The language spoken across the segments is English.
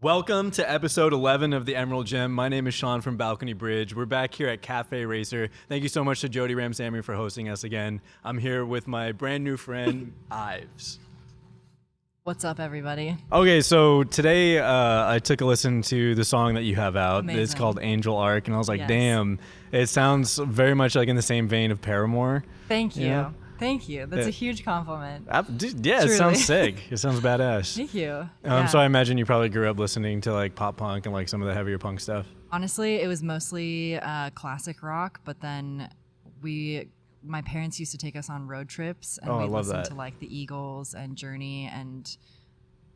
Welcome to episode 11 of the Emerald Gem. My name is Sean from Balcony Bridge. We're back here at Cafe Racer. Thank you so much to Jody Ramsamy for hosting us again. I'm here with my brand new friend, Ives. What's up, everybody? Okay, so today I took a listen to the song that you have out. Amazing. It's called Angel Arc, and I was like, Yes. damn, it sounds very much like in the same vein of Paramore. Thank you. Yeah. Thank you. That's a huge compliment. Dude, yeah, Truly. it sounds sick. It sounds badass. Thank you. So I imagine you probably grew up listening to like pop punk and like some of the heavier punk stuff. Honestly, it was mostly classic rock, but then my parents used to take us on road trips, and Oh, I we love listened that. to like the Eagles and Journey and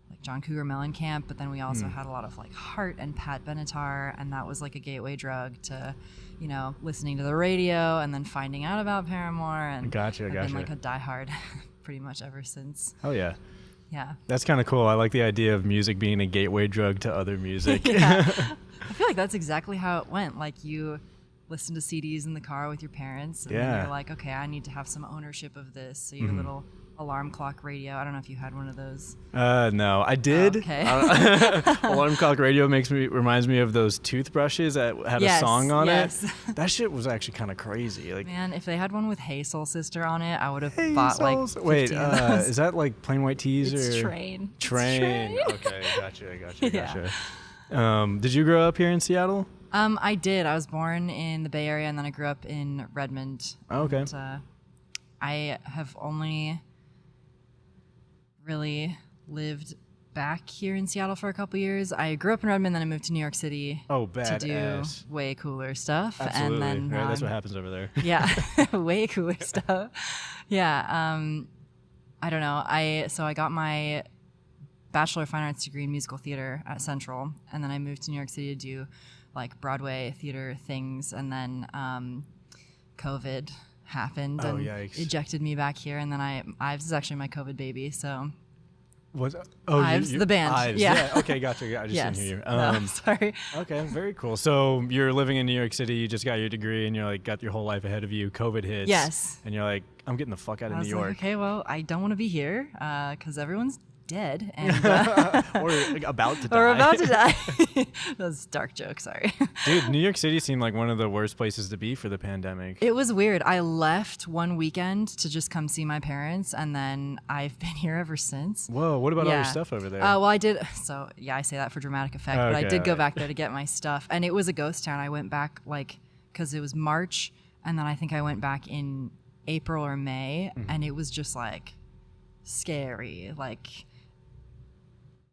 like John Cougar Mellencamp, but then we also had a lot of like Heart and Pat Benatar, and that was like a gateway drug to, you know, listening to the radio and then finding out about Paramore, and Gotcha. I've been like a diehard pretty much ever since. Oh yeah. Yeah. That's kind of cool. I like the idea of music being a gateway drug to other music. Yeah. I feel like that's exactly how it went. Like you listen to CDs in the car with your parents, and then you're like, okay, I need to have some ownership of this. So your little alarm clock radio. I don't know if you had one of those. No, I did. Oh, okay. Alarm clock radio reminds me of those toothbrushes that had a song on it. That shit was actually kind of crazy. Like, man, if they had one with Hey Soul Sister on it, I would have hey, bought like 15 wait, of those. is that like Plain White Tees It's or Train. It's Train? Train. Okay, gotcha. Yeah. Did you grow up here in Seattle? I did. I was born in the Bay Area, and then I grew up in Redmond. Oh, okay. And, I have only really lived back here in Seattle for a couple years. I grew up in Redmond, then I moved to New York City Oh, to badass. do way cooler stuff. Absolutely. And then Right, now that's I'm- what happens over there. yeah, way cooler stuff. Yeah, I don't know. I got my Bachelor of Fine Arts degree in musical theater at Central, and then I moved to New York City to do like Broadway theater things, and then COVID happened Oh, and yikes. ejected me back here, and then Ives is actually my COVID baby, so Ives, the band. Ives. Yeah. Okay, gotcha. I just yes. didn't hear you. No, sorry. Okay, very cool. So you're living in New York City. You just got your degree, and you're like got your whole life ahead of you. COVID hits. Yes. And you're like, I'm getting the fuck out of I New was York. like, okay, well, I don't want to be here because everyone's dead and Or like, about to die. or about to die. That's a dark joke. Sorry. Dude, New York City seemed like one of the worst places to be for the pandemic. It was weird. I left one weekend to just come see my parents, and then I've been here ever since. Whoa, what about all your Yeah. stuff over there? Well, I did. So yeah, I say that for dramatic effect, but I Okay, did go alright. back there to get my stuff, and it was a ghost town. I went back because it was March, and then I think I went back in April or May, and it was just like scary. Like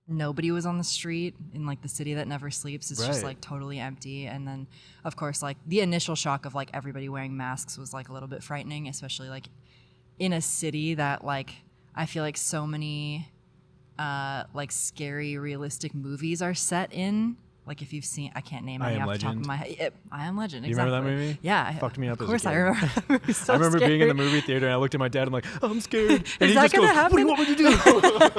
nobody was on the street in like the city that never sleeps. It's just Right. like totally empty. And then of course like the initial shock of like everybody wearing masks was like a little bit frightening, especially like in a city that like I feel like so many like scary realistic movies are set in. Like if you've seen, I can't name I any Am off the top Legend. of my head. I Am Legend. You Exactly. remember that movie? Yeah, Fucked me up Of as a course, I kid. remember. That movie was so I remember being in the scary. movie theater, and I looked at my dad. I'm like, I'm scared. And Is he that just gonna goes, happen? What do you want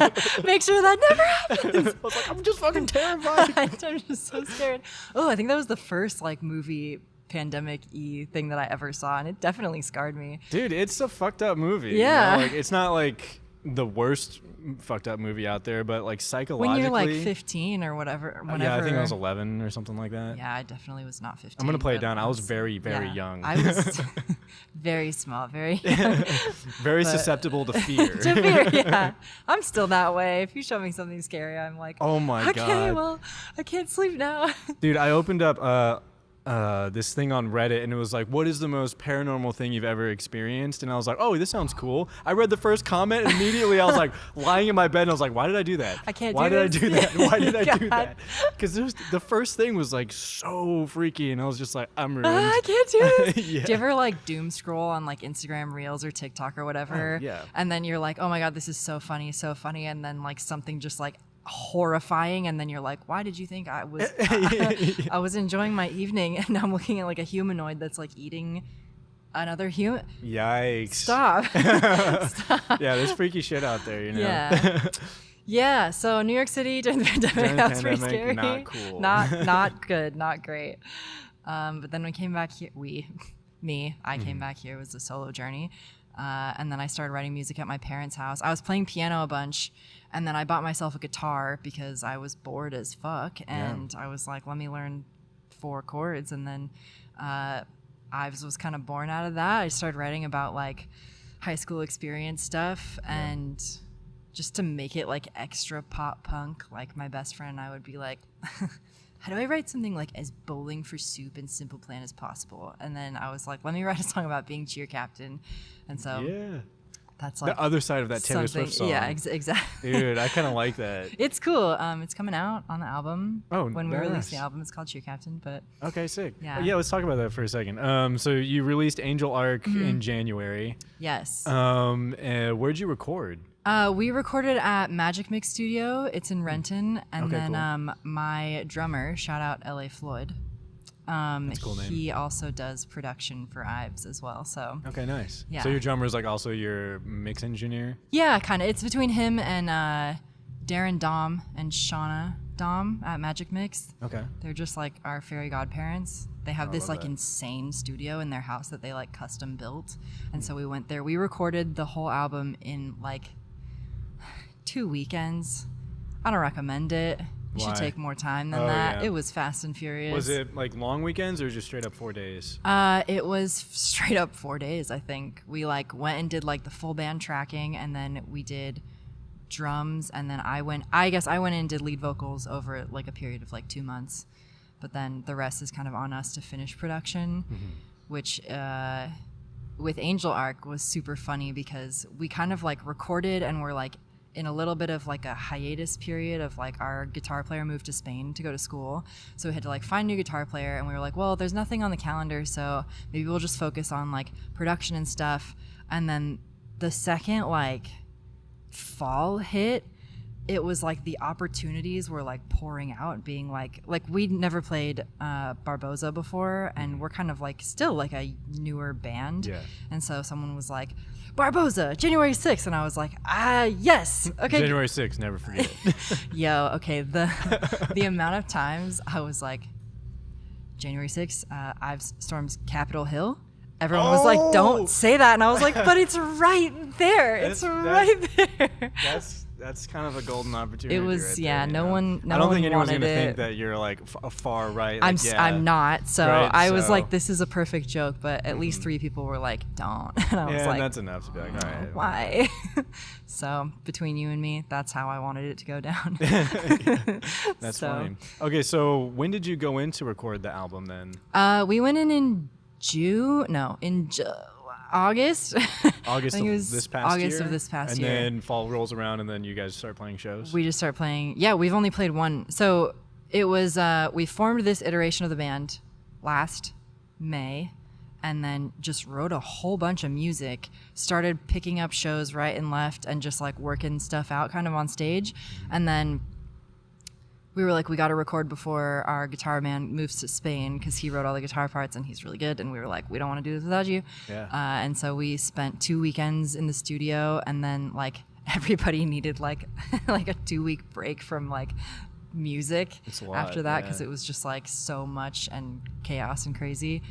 me to do? Make sure that never happens. I was like, I'm just fucking terrified. I'm just so scared. Oh, I think that was the first like movie pandemic-y thing that I ever saw, and it definitely scarred me. Dude, it's a fucked up movie. Yeah. You know? Like, it's not like the worst fucked up movie out there, but like psychologically. When you're like 15 or whatever, whenever. Yeah, I think I was 11 or something like that. Yeah, I definitely was not 15. I'm gonna play it but down. I was was- very, very yeah, young. I was very small, very young. Very but- susceptible to fear. To fear, yeah. I'm still that way. If you show me something scary, I'm like, Oh my okay, God. well, I can't sleep now. Dude, I opened up this thing on Reddit, and it was like, what is the most paranormal thing you've ever experienced? And I was like, oh, this sounds cool. I read the first comment, and immediately I was like lying in my bed, and I was like, why did I do that? I can't Why do did this. I do that? Why did I do God. that? Because the first thing was like so freaky, and I was just like, I'm ruined. I can't do this. Yeah. Do you ever like doom scroll on like Instagram Reels or TikTok or whatever? Oh, yeah. And then you're like, oh my God, this is so funny. And then like something just like horrifying, and then you're like, why did you think I was I was enjoying my evening, and I'm looking at like a humanoid that's like eating another human. Yikes. Stop. Yeah, there's freaky shit out there, you know? Yeah. Yeah, so New York City during the pandemic, During the that was pretty pandemic, scary. not cool. Not good, not great. But then we came back here, I Mm-hmm. came back here. It was a solo journey. And then I started writing music at my parents' house. I was playing piano a bunch, and then I bought myself a guitar because I was bored as fuck. And I was like, let me learn 4 chords. And then Ives was kind of born out of that. I started writing about like high school experience stuff, and just to make it like extra pop punk, like my best friend and I would be like, how do I write something like as bowling for soup and simple plan as possible? And then I was like, let me write a song about being cheer captain. And so that's like the other side of that Taylor Swift song. Yeah, exactly. Dude, I kind of like that. It's cool. It's coming out on the album. Oh, when we nice. release the album, it's called Cheer Captain. But okay, sick. Yeah. Let's talk about that for a second. So you released Angel Arc in January. Yes. Where'd you record? We recorded at Magic Mix Studio. It's in Renton. And Okay, then cool. my drummer, shout out LA Floyd. That's a cool name. He also does production for Ives as well. So Okay, nice. Yeah. So your drummer is like also your mix engineer? yeah, kind of. It's between him and Darren Dom and Shauna Dom at Magic Mix. Okay. They're just like our fairy godparents. They have I this love like that. insane studio in their house that they like custom built. And so we went there. We recorded the whole album in like 2 weekends. I don't recommend it. You Why? should take more time than Oh, that. yeah. It was fast and furious. Was it like long weekends or just straight up 4 days? It was straight up 4 days, I think. We like went and did like the full band tracking, and then we did drums, and then I went in and did lead vocals over like a period of like 2 months. But then the rest is kind of on us to finish production, which with Angel Arc was super funny because we kind of like recorded and we're like in a little bit of like a hiatus period of like our guitar player moved to Spain to go to school. So we had to like find a new guitar player, and we were like, well, there's nothing on the calendar, so maybe we'll just focus on like production and stuff. And then the second like fall hit, it was like the opportunities were like pouring out, being like we'd never played Barboza before, and we're kind of like still like a newer band. Yeah. And so someone was like, Barboza, January 6th. And I was like, yes. Okay. January 6th, never forget it. Yo, okay. The amount of times I was like, January 6th, Ives storms Capitol Hill. Everyone was like, don't say that. And I was like, but it's right there. It's right there. That's kind of a golden opportunity. It was, right yeah, there, you no know? one I don't think anyone's wanted gonna it. think that you're like a far right. I'm Like, yeah. not. So Right, I was so- like, this is a perfect joke, but at least 3 people were like, don't. And I was Yeah, like, and that's enough to be like, all right. why? So between you and me, that's how I wanted it to go down. That's So, funny. Okay, so when did you go in to record the album then? We went in August. August I think of it was this past year? August of this past and year. then fall rolls around and then you guys start playing shows? We just start playing. Yeah, we've only played one. So it was, we formed this iteration of the band last May, and then just wrote a whole bunch of music, started picking up shows right and left, and just like working stuff out kind of on stage. And then we were like, we got to record before our guitar man moves to Spain, because he wrote all the guitar parts and he's really good. And we were like, we don't want to do this without you. Yeah. And so we spent 2 weekends in the studio, and then like everybody needed like like a 2-week break from like music It's a lot, after that, yeah. because it was just like so much and chaos and crazy.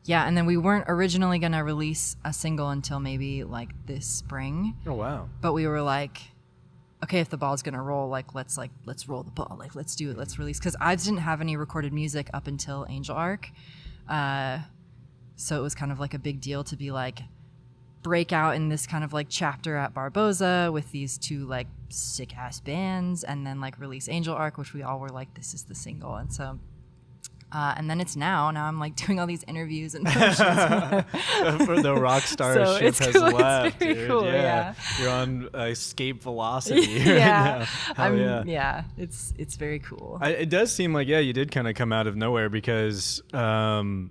Yeah, and then we weren't originally gonna release a single until maybe like this spring, Oh, wow. but we were like, okay, if the ball's gonna roll, like let's roll the ball, like let's do it, let's release. Because I didn't have any recorded music up until Angel Arc, so it was kind of like a big deal to be like break out in this kind of like chapter at Barboza with these 2 like sick ass bands, and then like release Angel Arc, which we all were like, this is the single. And so and then it's now I'm like doing all these interviews and promotions. For the rock star So ship it's has cool. It's left, very dude. cool, Yeah. yeah. You're on escape velocity right yeah, now. Hell yeah. yeah, it's very cool. It does seem like, yeah, you did kind of come out of nowhere because, I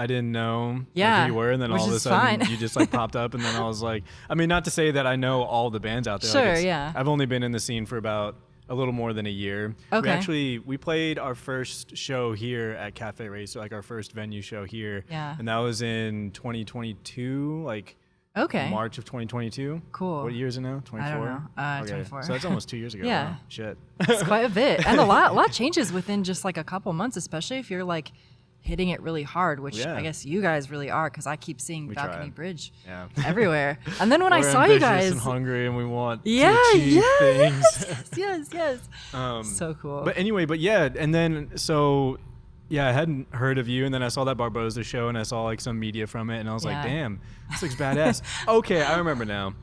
didn't know like, Yeah, who you were, and then which all of a is sudden fine. you just like popped up, and then I was like, I mean, not to say that I know all the bands out there. Sure, like, yeah. I've only been in the scene for about a little more than a year. Okay. We played our first show here at Cafe Racer, like our first venue show here. Yeah. And that was in 2022, like Okay. March of 2022. Cool. What year is it now? 24? know. 24. So that's almost 2 years ago. Yeah. Wow. Shit. It's quite a bit, and a lot changes within just like a couple months, especially if you're like hitting it really hard, which Yeah. I guess you guys really are, because I keep seeing We Balcony try. Bridge Yeah. everywhere. And then when I We're saw you ambitious guys, and hungry, and we want yeah, to achieve yes, things. yes. So cool. But anyway, yeah, and then so yeah, I hadn't heard of you, and then I saw that Barboza show, and I saw like some media from it, and I was like, Yeah. damn, this looks badass. Okay, I remember now.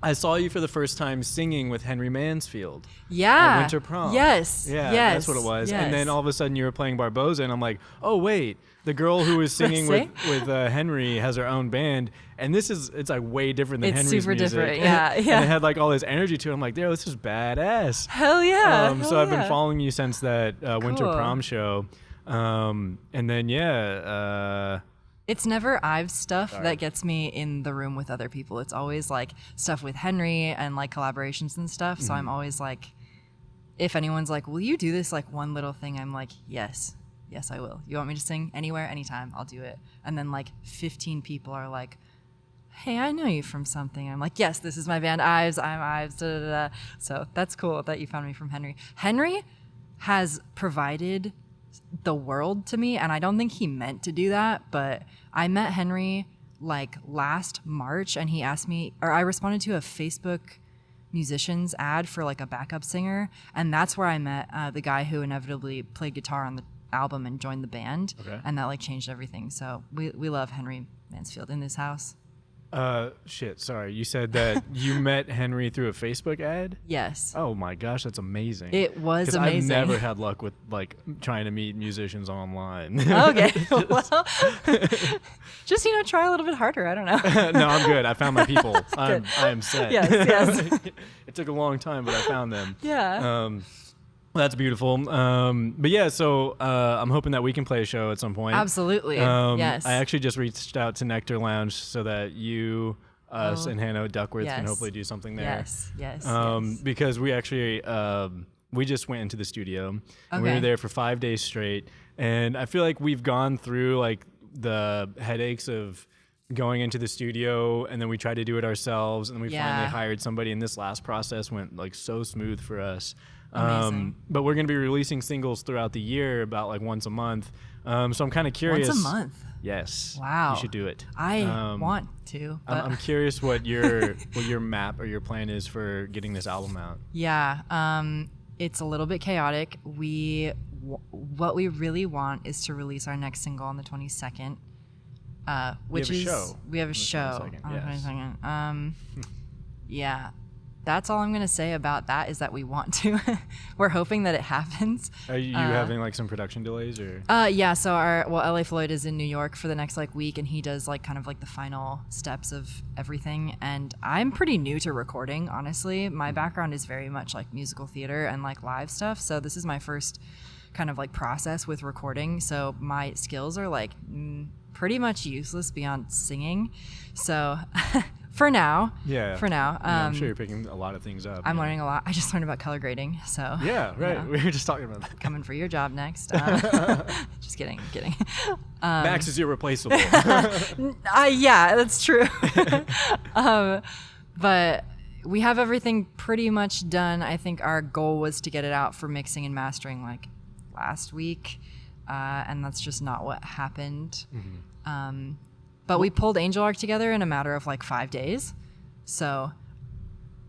I saw you for the first time singing with Henry Mansfield yeah. at Winter Prom. Yes. Yeah, yes, that's what it was. Yes. And then all of a sudden you were playing Barboza, and I'm like, oh wait, the girl who was singing See? with Henry has her own band, and it's like way different than It's Henry's super music. different, yeah, And yeah. it had like all this energy to it. I'm like, yo, this is badass. Hell yeah. So hell I've been yeah. following you since that Winter Cool. Prom show, and then It's never Ives stuff Sorry. that gets me in the room with other people. It's always like stuff with Henry and like collaborations and stuff. So I'm always like, if anyone's like, will you do this like one little thing? I'm like, yes, I will. You want me to sing anywhere, anytime, I'll do it. And then like 15 people are like, hey, I know you from something. I'm like, yes, this is my band Ives. I'm Ives. Da, da, da. So that's cool that you found me from Henry. Henry has provided the world to me, and I don't think he meant to do that, but I met Henry like last March, and he asked me, or I responded to a Facebook musicians ad for like a backup singer, and that's where I met the guy who inevitably played guitar on the album and joined the band. Okay. And that like changed everything. So we love Henry Mansfield in this house. shit, sorry. You said that you met Henry through a Facebook ad? Yes. Oh my gosh, that's amazing. It was 'Cause amazing. I've never had luck with like trying to meet musicians online. Okay. Well, just try a little bit harder. I don't know. No, I'm good. I found my people. I am set. Yes. It took a long time, but I found them. Yeah. Well, that's beautiful. But yeah, so I'm hoping that we can play a show at some point. Absolutely. Yes. I actually just reached out to Nectar Lounge so that you, us, and Hannah Duckworth can Yes. hopefully do something there. Yes. Yes. Because we actually we just went into the studio and we Okay. were there for 5 days straight, and I feel like we've gone through like the headaches of going into the studio, and then we tried to do it ourselves, and we Yeah. finally hired somebody, and this last process went like so smooth for us. Amazing. But we're going to be releasing singles throughout the year, about like once a month. So I'm kind of curious. Once a month. Yes. Wow. You should do it. I want to. But I'm curious what your map or your plan is for getting this album out. yeah. It's a little bit chaotic. What we really want is to release our next single on the 22nd. Which have a is show we have a on the show 22nd, on the yes. 22nd. Yeah. That's all I'm gonna say about that is that we want to. We're hoping that it happens. Are you having like some production delays or? Yeah, so LA Floyd is in New York for the next like week, and he does like kind of like the final steps of everything. And I'm pretty new to recording, honestly. My background is very much like musical theater and like live stuff. So this is my first kind of like process with recording. So my skills are like pretty much useless beyond singing. So for now, Yeah. yeah, I'm sure you're picking a lot of things up. I'm yeah. learning a lot. I just learned about color grading, so Yeah, right. Yeah. We were just talking about that. Coming for your job next. Just kidding. Max is irreplaceable. Yeah, that's true. But we have everything pretty much done. I think our goal was to get it out for mixing and mastering like last week, and that's just not what happened. But we pulled Angel Arc together in a matter of like 5 days, so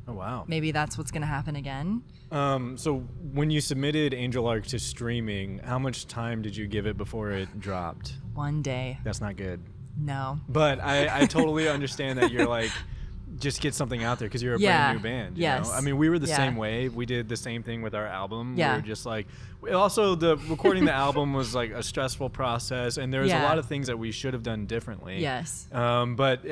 Oh wow. maybe that's what's gonna happen again. So when you submitted Angel Arc to streaming, how much time did you give it before it dropped? One day, That's not good. no. But I totally understand that you're like, just get something out there because you're a Yeah. brand new band. You Yes. know? I mean, we were the Yeah. same way. We did the same thing with our album. Yeah. We were just like, also the recording the album was like a stressful process, and there was a Yeah. lot of things that we should have done differently. Yes. But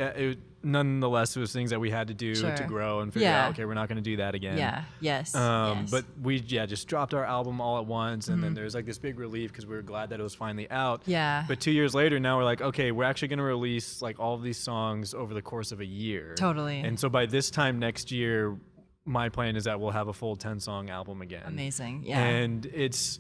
nonetheless, it was things that we had to do Sure. to grow and figure Yeah. out, okay, we're not going to do that again. Yeah. Yes. Yes. But we just dropped our album all at once, and then there's like this big relief because we were glad that it was finally out. Yeah. But 2 years later, now we're like, okay, we're actually going to release like all of these songs over the course of a year. Totally. And so by this time next year, my plan is that we'll have a full 10-song album again. Amazing. Yeah. And it's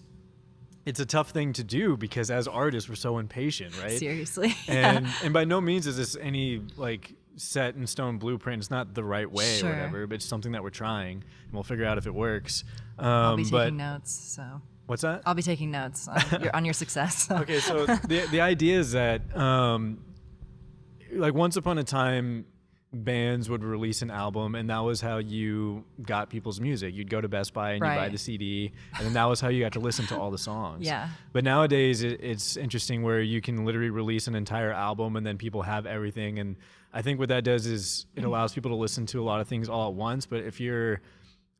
a tough thing to do because as artists, we're so impatient, right? Seriously. And by no means is this any like set in stone blueprint. It's not the right way Sure. or whatever, but it's something that we're trying, and we'll figure out if it works. I'll be but taking notes. So What's that? I'll be taking notes on your success. Okay, so the idea is that like once upon a time, bands would release an album, and that was how you got people's music. You'd go to Best Buy and you buy the CD, and then that was how you got to listen to all the songs. Yeah. But nowadays, it's interesting where you can literally release an entire album, and then people have everything. And I think what that does is it allows people to listen to a lot of things all at once. But if you're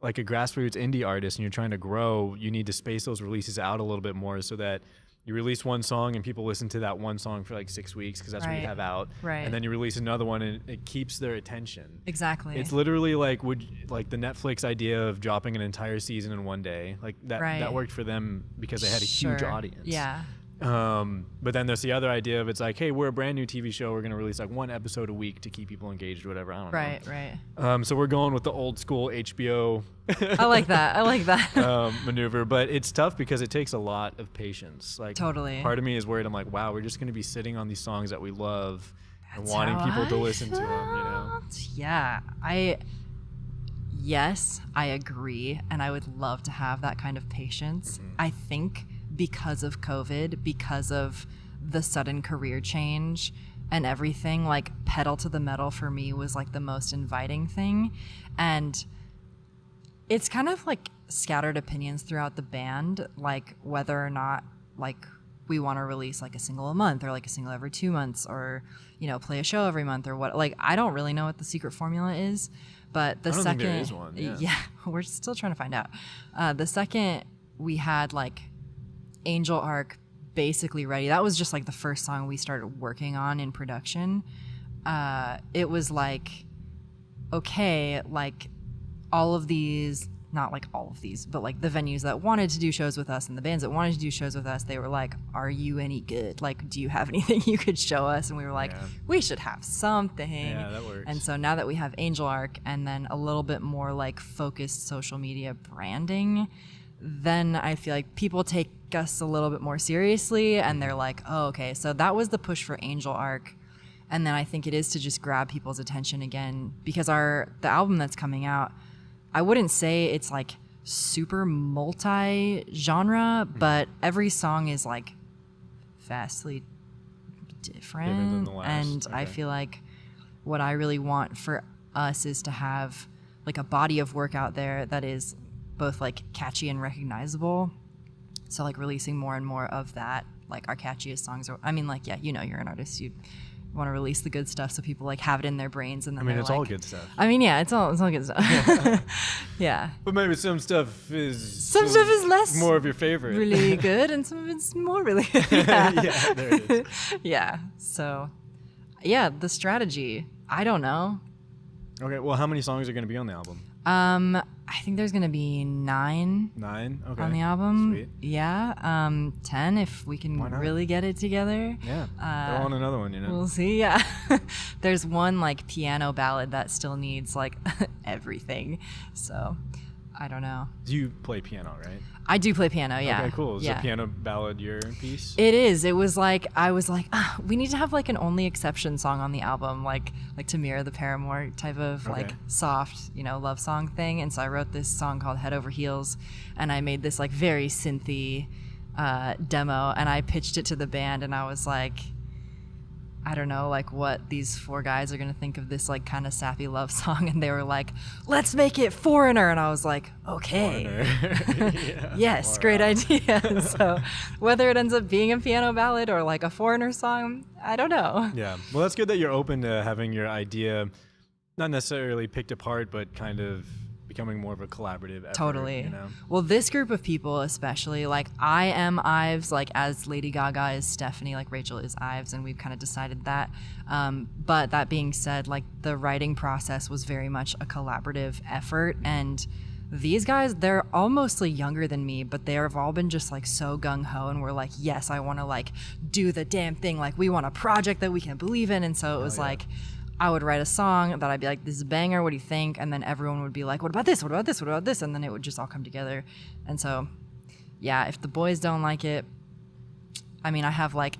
like a grassroots indie artist and you're trying to grow, you need to space those releases out a little bit more so that you release one song and people listen to that one song for like 6 weeks because that's what you have out. Right. And then you release another one and it keeps their attention. Exactly. It's literally like the Netflix idea of dropping an entire season in one day. Like that worked for them because they had a huge audience. Yeah. But then there's the other idea of it's like, hey, we're a brand new TV show. We're going to release like one episode a week to keep people engaged or whatever. I don't know. Right. So we're going with the old school HBO I like that. maneuver, but it's tough because it takes a lot of patience. Like totally. Part of me is worried. I'm like, wow, we're just going to be sitting on these songs that we love and wanting people to listen to them, you know? Yeah. Yes, I agree. And I would love to have that kind of patience. Mm-hmm. I think because of COVID, because of the sudden career change and everything, like pedal to the metal for me was like the most inviting thing. And it's kind of like scattered opinions throughout the band, like whether or not like we want to release like a single a month or like a single every 2 months or, you know, play a show every month or what. Like, I don't really know what the secret formula is, but the second, think there is one. Yeah, we're still trying to find out. The second we had like Angel Arc basically ready, that was just like the first song we started working on in production. It was like, okay, like all of these, not like all of these, but like the venues that wanted to do shows with us and the bands that wanted to do shows with us, they were like, are you any good? Like, do you have anything you could show us? And we were like, we should have something. Yeah, that works. And so now that we have Angel Arc and then a little bit more like focused social media branding, then I feel like people take us a little bit more seriously and they're like, oh, okay. So that was the push for Angel Arc. And then I think it is to just grab people's attention again, because the album that's coming out, I wouldn't say it's like super multi-genre, but every song is like vastly different than the last. And I feel like what I really want for us is to have like a body of work out there that is both like catchy and recognizable. So like releasing more and more of that, like our catchiest songs are, I mean, like, yeah, you know, you're an artist, you want to release the good stuff so people like have it in their brains, and then it's like, all good stuff. I mean, yeah, it's all good stuff. Yeah. But maybe some stuff is less more of your favorite. Really good, and some of it's more really good. Yeah. Yeah, there it is. Yeah. So, yeah, the strategy, I don't know. Okay, well, how many songs are going to be on the album? I think there's gonna be 9. 9? Okay. On the album. Sweet. Yeah. 10 if we can really get it together. Yeah. Throw on another one, you know. We'll see. Yeah. There's one like piano ballad that still needs like everything. So I don't know. You play piano, right? I do play piano, yeah. Okay, cool. Is the piano ballad your piece? It is. It was like, I was like, we need to have like an only exception song on the album, like to mirror the Paramore type of like soft, you know, love song thing. And so I wrote this song called Head Over Heels, and I made this like very synthy demo, and I pitched it to the band, and I was like, I don't know, like what these 4 guys are going to think of this like kind of sappy love song. And they were like, let's make it Foreigner. And I was like, okay. Yes, great idea. So whether it ends up being a piano ballad or like a Foreigner song, I don't know. Yeah. Well, that's good that you're open to having your idea not necessarily picked apart, but kind of becoming more of a collaborative effort. Totally. You know? Well, this group of people especially, like I am Ives, like as Lady Gaga is Stephanie, like Rachel is Ives, and we've kind of decided that. But that being said, like the writing process was very much a collaborative effort, and these guys, they're all mostly younger than me, but they have all been just like so gung-ho, and we're like, yes, I want to like do the damn thing, like we want a project that we can believe in. And so it was like, I would write a song that I'd be like, this is a banger, what do you think? And then everyone would be like, what about this? What about this? What about this? And then it would just all come together. And so, yeah, if the boys don't like it, I mean, I have like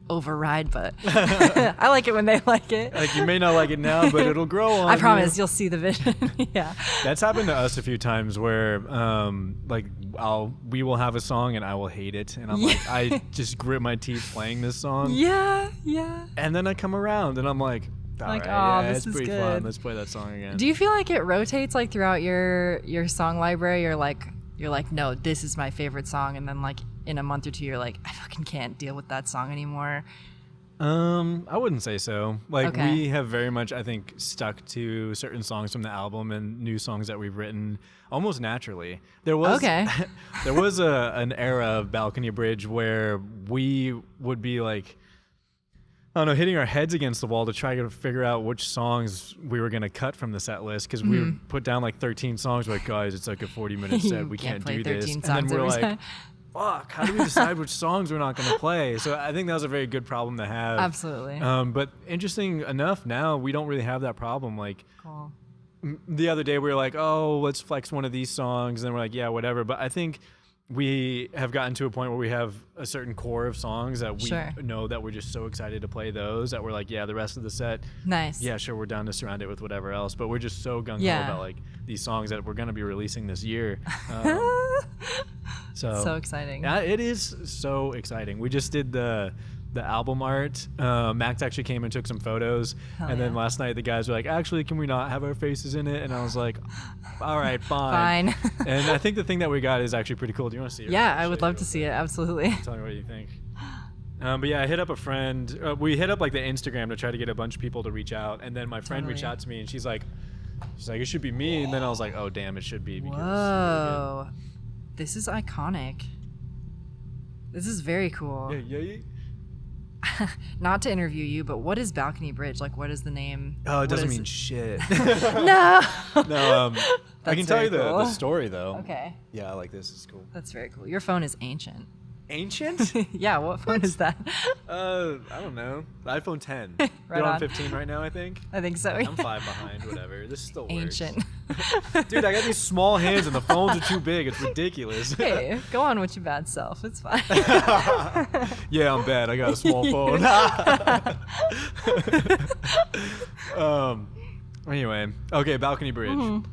override, but I like it when they like it. Like, you may not like it now, but it'll grow on I promise you. you'll see the vision. Yeah. That's happened to us a few times where, like, we will have a song and I will hate it, and I'm like, I just grit my teeth playing this song. Yeah. And then I come around and I'm like, all Like, right, oh, this it's is pretty good. fun. Let's play that song again. Do you feel like it rotates like throughout your song library? You're like, no, this is my favorite song, and then like in a month or two, you're like, I fucking can't deal with that song anymore. I wouldn't say so. Like, Okay. we have very much, I think, stuck to certain songs from the album and new songs that we've written almost naturally. There was there was an era of Balcony Bridge where we would be like, I don't know, hitting our heads against the wall to try to figure out which songs we were going to cut from the set list, because we would put down like 13 songs. We're like, guys, it's like a 40-minute set. You We can't play do this. 13 And songs then we're every like, time. fuck, how do we decide which songs we're not going to play? So I think that was a very good problem to have. Absolutely. But interesting enough, now we don't really have that problem. Like, Cool. the other day we were like, oh, let's flex one of these songs. And then we're like, yeah, whatever. But I think we have gotten to a point where we have a certain core of songs that we Sure. know that we're just so excited to play those that we're like, yeah, the rest of the set, Nice. yeah, sure, we're down to surround it with whatever else. But we're just so gung-ho Yeah. about like these songs that we're going to be releasing this year. So exciting. Yeah, it is so exciting. We just did the album art. Max actually came and took some photos. Hell And then yeah. last night the guys were like, actually, can we not have our faces in it? And I was like, all right, fine. Fine. And I think the thing that we got is actually pretty cool. Do you want to see it? Yeah, I'll I would show love you to real see it. Absolutely. quick. Tell me what you think. But yeah, I hit up a friend. We hit up like the Instagram to try to get a bunch of people to reach out. And then my friend reached Totally. out to me and she's like, it should be me. And then I was like, oh, damn, it should be. Because it's really Whoa. This is iconic. This is very cool. good. Yeah. Not to interview you, but what is Balcony Bridge? Like, what is the name? Oh, it What doesn't is mean shit. No. No, I That's can tell you very the cool. story though. Okay. Yeah, I like this. It's cool. That's very cool. Your phone is ancient. Ancient? Yeah, what phone is that? I don't know. The iPhone 10. Right You're on on. 15 right now, I think. I think so. I'm 5 behind, whatever. This still works. Ancient. Dude, I got these small hands and the phones are too big. It's ridiculous. Hey, go on with your bad self. It's fine. Yeah, I'm bad. I got a small phone. Anyway, okay, Balcony Bridge. Mm-hmm.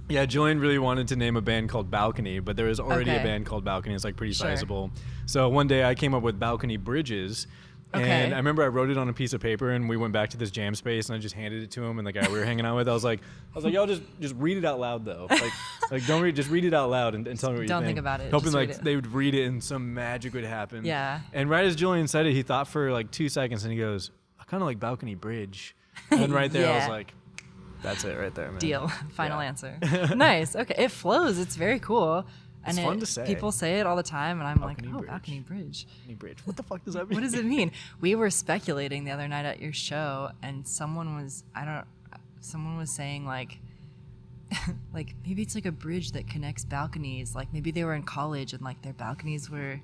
Yeah, Julian really wanted to name a band called Balcony, but there was already Okay. a band called Balcony. It's like pretty Sure. sizable. So one day I came up with Balcony Bridges. Okay. And I remember I wrote it on a piece of paper, and we went back to this jam space, and I just handed it to him. And the guy we were hanging out with, I was like, y'all just read it out loud though. Like don't read, just read it out loud and tell me what you Don't think. think about it, Hoping just like read it. they would read it and some magic would happen. Yeah. And right as Julian said it, he thought for like 2 seconds, and he goes, I kind of like Balcony Bridge. And right there, I was Yeah. like, that's it right there, man. Deal. Final Yeah. answer. Nice. Okay. It flows. It's very cool. And It's fun to say. People say it all the time, and I'm Balcony like, oh, Bridge. Balcony Bridge. Balcony Bridge. What the fuck does that mean? What does it mean? We were speculating the other night at your show, and someone was saying like like maybe it's like a bridge that connects balconies. Like maybe they were in college and like their balconies were,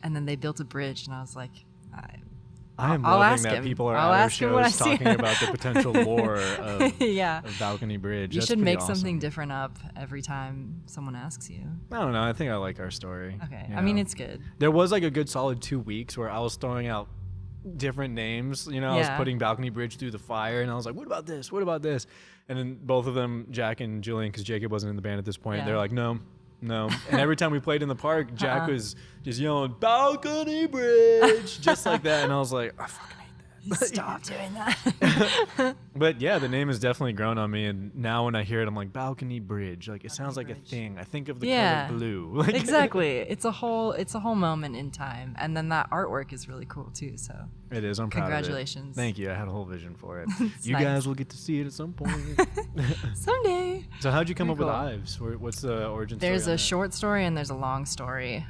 and then they built a bridge. And I was like, I am I'll loving ask that him. people are I'll at our ask him when I shows see talking him. about the potential lore of, yeah. of Balcony Bridge. You That's should pretty make awesome. something different up every time someone asks you. I don't know. I think I like our story. Okay. you I mean, know? it's good. There was like a good solid 2 weeks where I was throwing out different names. You know, I was Yeah. putting Balcony Bridge through the fire, and I was like, what about this? What about this? And then both of them, Jack and Julian, because Jacob wasn't in the band at this point, Yeah. they're like, no. And every time we played in the park, Jack was just yelling, Balcony Bridge, just like that. And I was like, I fucking hate that. Stop doing that. But yeah, the name has definitely grown on me, and now when I hear it, I'm like Balcony Bridge. Like it sounds like Bridge. a thing. I think of the Yeah. color blue. Like, Exactly. It's a whole moment in time, and then that artwork is really cool too. So It is. I'm proud of it. Congratulations. Thank you. I had a whole vision for it. It's You nice. guys will get to see it at some point. someday. So how'd you come Very up with cool. Ives? What's the origin There's story? a short story and there's a long story.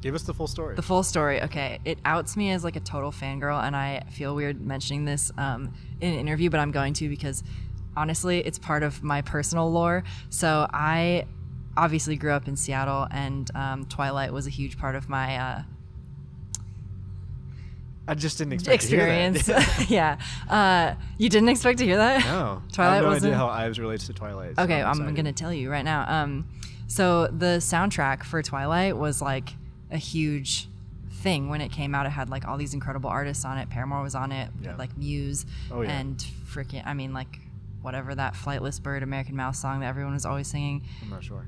Give us the full story. The full story. Okay, it outs me as like a total fangirl, and I feel weird mentioning this in an interview, but I'm going to because honestly, it's part of my personal lore. So I obviously grew up in Seattle, and Twilight was a huge part of my I just didn't expect experience. to hear that. Yeah. You didn't expect to hear that? No. Twilight I have no wasn't- idea how Ives relates to Twilight. so Okay, I'm excited. going to tell you right now. So the soundtrack for Twilight was like a huge thing when it came out. It had like all these incredible artists on it. Paramore was on it, Yeah. like Muse, Oh, yeah. and freaking, I mean, like whatever that Flightless Bird, American Mouse song that everyone was always singing. I'm not sure.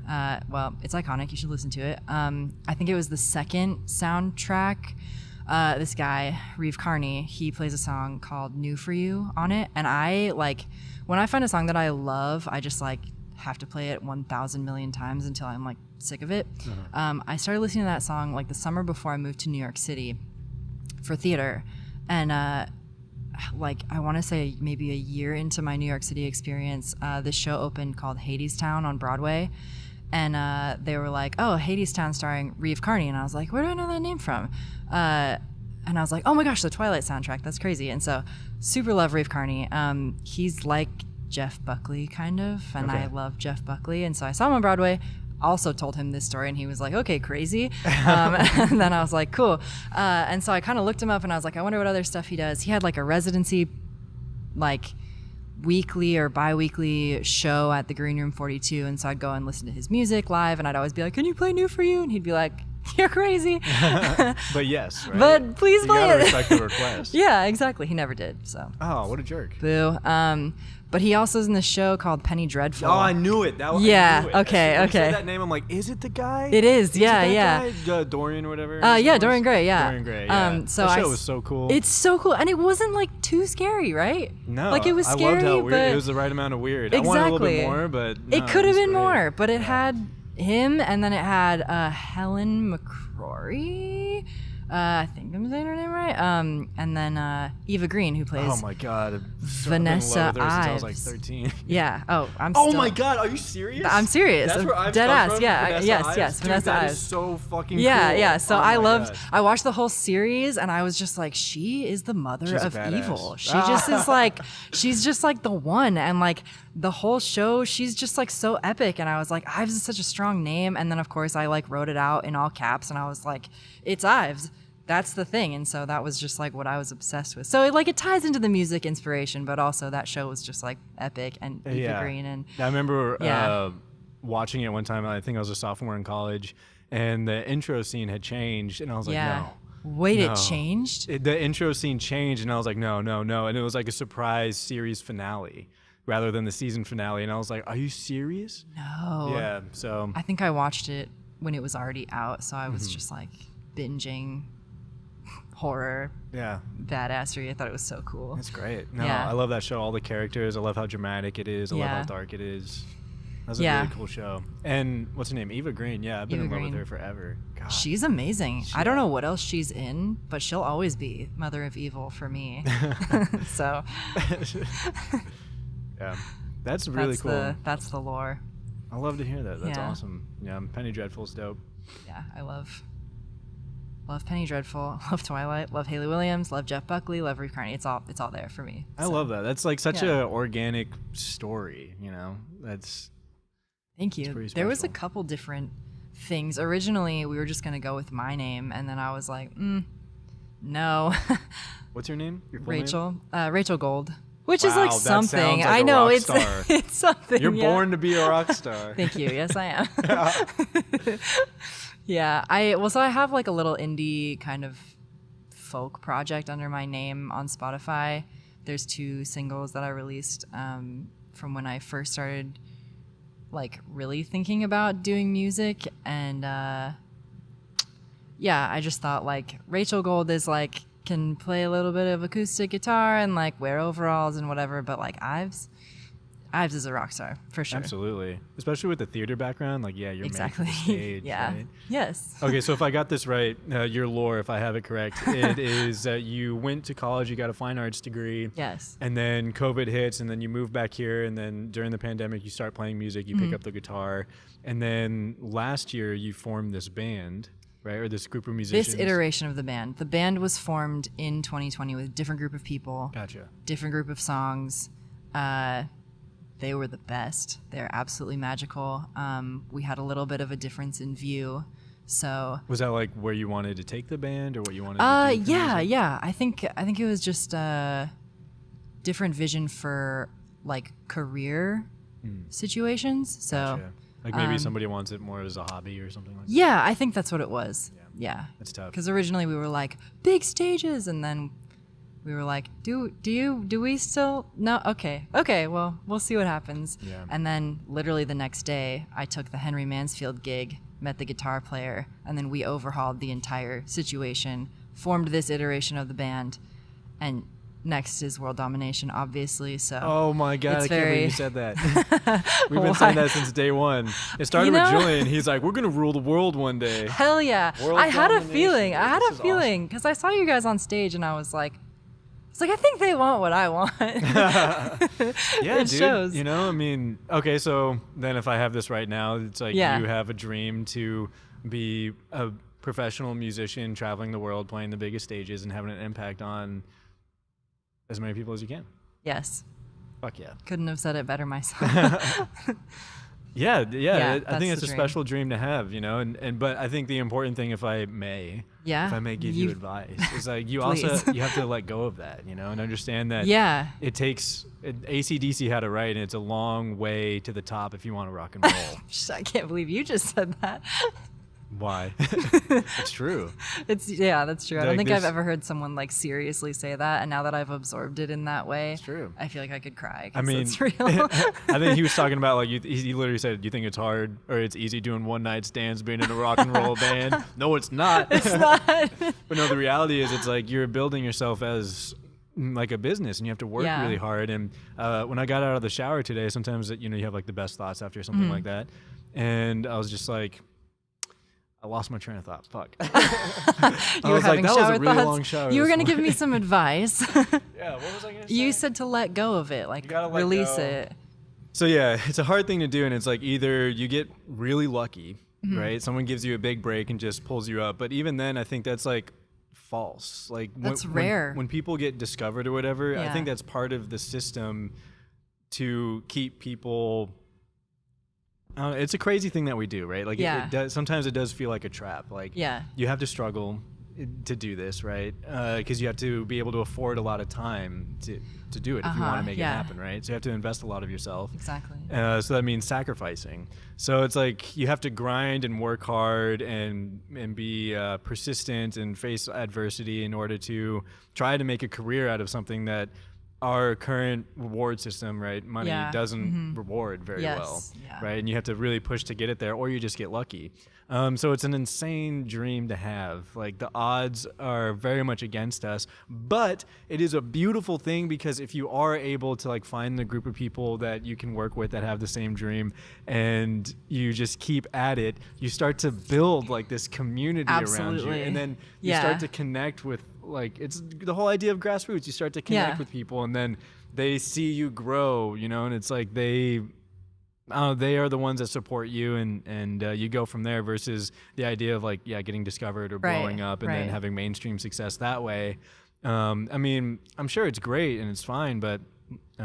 Well, it's iconic. You should listen to it. I think it was the second soundtrack. This guy, Reeve Carney, he plays a song called New For You on it. And I like, when I find a song that I love, I just like have to play it 1,000 million times until I'm like sick of it. I started listening to that song like the summer before I moved to New York City for theater. And like I want to say maybe a year into my New York City experience, this show opened called Hadestown on Broadway. And they were like, oh, Hadestown starring Reeve Carney. And I was like, where do I know that name from? And I was like, oh my gosh, the Twilight soundtrack. That's crazy. And so super love Reeve Carney. He's like Jeff Buckley kind of. And Okay. I love Jeff Buckley. And so I saw him on Broadway. Also told him this story and he was like, okay, crazy. And then I was like, cool. And so I kind of looked him up and I was like, I wonder what other stuff he does. He had like a residency, like weekly or bi-weekly show at the Green Room 42, and so I'd go and listen to his music live, and I'd always be like, can you play New For You? And he'd be like, you're crazy. But yes, right? But please you play gotta it. respect the request. Yeah, exactly. He never did, so Oh, what a jerk. boo. But he also is in this show called Penny Dreadful. Oh, I knew it. I Yeah, knew it. okay, As soon as you okay. said that name, I'm like, is it the guy? It is, it yeah, that yeah. guy? Dorian or whatever. Yeah, his name Dorian was? Gray, yeah. Dorian Gray, yeah. So that show I was so cool. It's so cool, and it wasn't like too scary, right? No, like it was scary, I loved how but weird. It was the right amount of weird. I wanted a little bit Exactly. more, but no, it could have was been great. more, but it had him, and then it had Helen McCrory. I think I'm saying her name right. And then Eva Green, who plays Oh my god, Vanessa I've been in love with her since I was like Ives. 13. Yeah. Oh, I'm. Oh still, my god, are you serious? I'm serious. That's where Ives Dead comes ass. from? Yeah. Vanessa Yes. Ives? Yes. Dude, Vanessa that Ives. is so fucking Yeah, cool. yeah. So Oh I my loved. gosh. I watched the whole series, and I was just like, she is the mother She's a of badass. evil. She just is like, she's just like the one, and like the whole show, she's just like so epic. And I was like, Ives is such a strong name. And then of course I like wrote it out in all caps, and I was like, it's Ives. That's the thing. And so that was just like what I was obsessed with. So it ties into the music inspiration, but also that show was just like epic, and Eva Yeah. Green, and I remember Yeah. watching it one time. I think I was a sophomore in college, and the intro scene had changed, and I was like, yeah. no. Wait, No. it changed? The intro scene changed, and I was like, no. And it was like a surprise series finale rather than the season finale. And I was like, are you serious? No. Yeah. So I think I watched it when it was already out, so I Mm-hmm. was just like binging horror yeah, badassery. I thought it was so cool. it's great. No, Yeah. I love that show. All the characters. I love how dramatic it is. I love Yeah. how dark it is. That's a Yeah. really cool show. And what's her name? Eva Green. Yeah, I've been Eva in love Green. with her forever. God. She's amazing. I don't know what else she's in, but she'll always be Mother of Evil for me. So Yeah, that's really that's cool. that's the lore. I love to hear that. That's Yeah. awesome. Yeah, Penny Dreadful's dope. Yeah, I love Penny Dreadful, love Twilight, love Haley Williams, love Jeff Buckley, love Reeve Carney. It's all there for me. I love that. That's like such Yeah. a organic story. You know, that's Thank you. pretty There was a special. couple different things. Originally, we were just gonna go with my name, and then I was like, no, what's your name? Your full name? Rachel Gold, which is Wow, like that something. sounds like I a know rock it's star. it's something. You're yeah. born to be a rock star. Thank you. Yes, I am. Yeah, so I have like a little indie kind of folk project under my name on Spotify. There's 2 singles that I released from when I first started like really thinking about doing music, and yeah, I just thought like Rachel Gold is like can play a little bit of acoustic guitar and like wear overalls and whatever, but like Ives is a rock star for sure. Absolutely, especially with the theater background. Like, yeah, you're Exactly. made for the stage. Yeah. Right? Yes. Okay, so if I got this right, your lore, if I have it correct, it is that you went to college, you got a fine arts degree. Yes. And then COVID hits, and then you move back here, and then during the pandemic, you start playing music, you pick up the guitar, and then last year you formed this band, right, or this group of musicians. This iteration of the band. The band was formed in 2020 with a different group of people, Gotcha. different group of songs. They were the best. They're absolutely magical. We had a little bit of a difference in view. So Was that like where you wanted to take the band, or what you wanted to do? with the yeah, music? yeah. I think it was just a different vision for like career situations. So Gotcha. Like maybe somebody wants it more as a hobby or something like that. Yeah, I think that's what it was. Yeah. That's tough. Because originally we were like, big stages, and then we were like, do we still? No, okay, well, we'll see what happens. Yeah. And then literally the next day, I took the Henry Mansfield gig, met the guitar player, and then we overhauled the entire situation, formed this iteration of the band, and next is world domination, obviously. So Oh my God, it's I can't believe you said that. We've been saying that since day one. It started with Julian. He's like, we're going to rule the world one day. Hell yeah. World I had a domination. feeling. I had This a is feeling because I saw you guys on stage and I was like, I think they want what I want. Yeah, it dude. shows. You know, I mean, okay, so then if I have this right now, it's like Yeah. you have a dream to be a professional musician traveling the world, playing the biggest stages and having an impact on as many people as you can. Yes. Fuck yeah. Couldn't have said it better myself. Yeah, I that's think it's the a dream. special dream to have, you know, and but I think the important thing, if I may give you advice, is like you Please. also you have to let go of that, you know, and understand that Yeah. it takes AC/DC had it right, and it's a long way to the top if you want to rock and roll. I can't believe you just said that. Why? It's true. That's true. I don't Like think I've this- ever heard someone like seriously say that, and now that I've absorbed it in that way, It's true. I feel like I could cry. I mean, it's real. I think he was talking about like he literally said, "You think it's hard or it's easy doing one night stands being in a rock and roll band?" No, it's not. It's not. But no, the reality is, it's like you're building yourself as like a business, and you have to work Yeah. really hard. And when I got out of the shower today, sometimes you have like the best thoughts after something like that, and I was just like, I lost my train of thought. Fuck. You were was like, having that was a shower really thoughts. long shower You were this going to give me some advice. Yeah, what was I gonna say? You said to let go of it, like gotta let release go. it. So yeah, it's a hard thing to do, and it's like either you get really lucky, right? Someone gives you a big break and just pulls you up, but even then, I think that's like false. Like That's rare. When people get discovered or whatever, I Yeah. think that's part of the system to keep people. It's a crazy thing that we do, right? Like Yeah. it does. Sometimes it does feel like a trap. Like Yeah. you have to struggle to do this, right? Because you have to be able to afford a lot of time to do it if you want to make yeah. it happen, right? So you have to invest a lot of yourself. Exactly. So that means sacrificing. So it's like you have to grind and work hard and be persistent and face adversity in order to try to make a career out of something that our current reward system, right? Money Yeah. doesn't reward very Yes. well, Yeah. right? And you have to really push to get it there, or you just get lucky. So it's an insane dream to have. Like the odds are very much against us, but it is a beautiful thing because if you are able to like find the group of people that you can work with that have the same dream, and you just keep at it, you start to build like this community around you, Absolutely. and then you Yeah. start to connect with like it's the whole idea of grassroots. You start to connect Yeah. with people, and then they see you grow, you know, and it's like they are the ones that support you, and you go from there versus the idea of like getting discovered or Right, blowing up and then right. having mainstream success that way. I mean, I'm sure it's great and it's fine, but I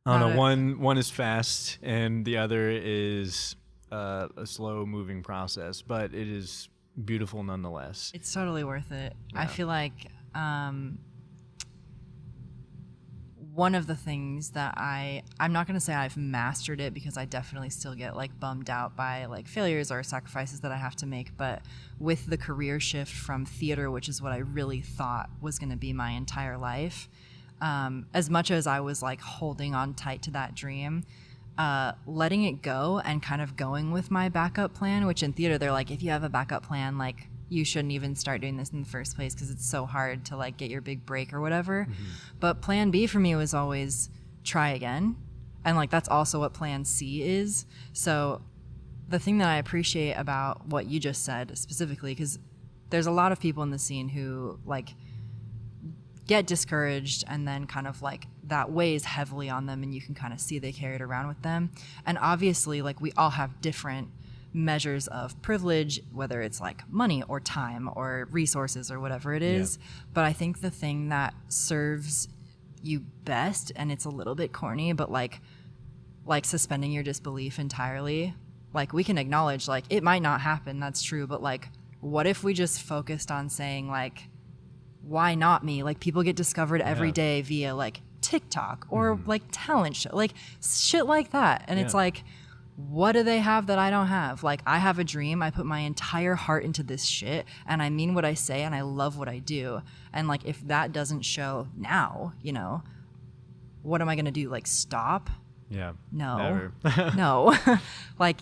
don't know. One is fast and the other is a slow moving process, but it is beautiful nonetheless. It's totally worth it. I Yeah. feel like one of the things that I'm not going to say I've mastered it because I definitely still get like bummed out by like failures or sacrifices that I have to make. But with the career shift from theater, which is what I really thought was going to be my entire life, as much as I was like holding on tight to that dream, letting it go and kind of going with my backup plan, which in theater, they're like, if you have a backup plan, like you shouldn't even start doing this in the first place because it's so hard to like get your big break or whatever. Mm-hmm. But plan B for me was always try again. And like, that's also what plan C is. So the thing that I appreciate about what you just said specifically, because there's a lot of people in the scene who like get discouraged and then kind of like that weighs heavily on them and you can kind of see they carry it around with them. And obviously like we all have different measures of privilege, whether it's like money or time or resources or whatever it is. But I think the thing that serves you best, and it's a little bit corny, but like suspending your disbelief entirely. Like we can acknowledge like it might not happen, that's true, but like what if we just focused on saying like, why not me? Like people get discovered every day via like TikTok or like talent show, like shit like that. And it's like, what do they have that I don't have? Like, I have a dream. I put my entire heart into this shit, and I mean what I say, and I love what I do. And like, if that doesn't show now, you know, what am I gonna do? Like, stop? Yeah. No. Never. No. Like,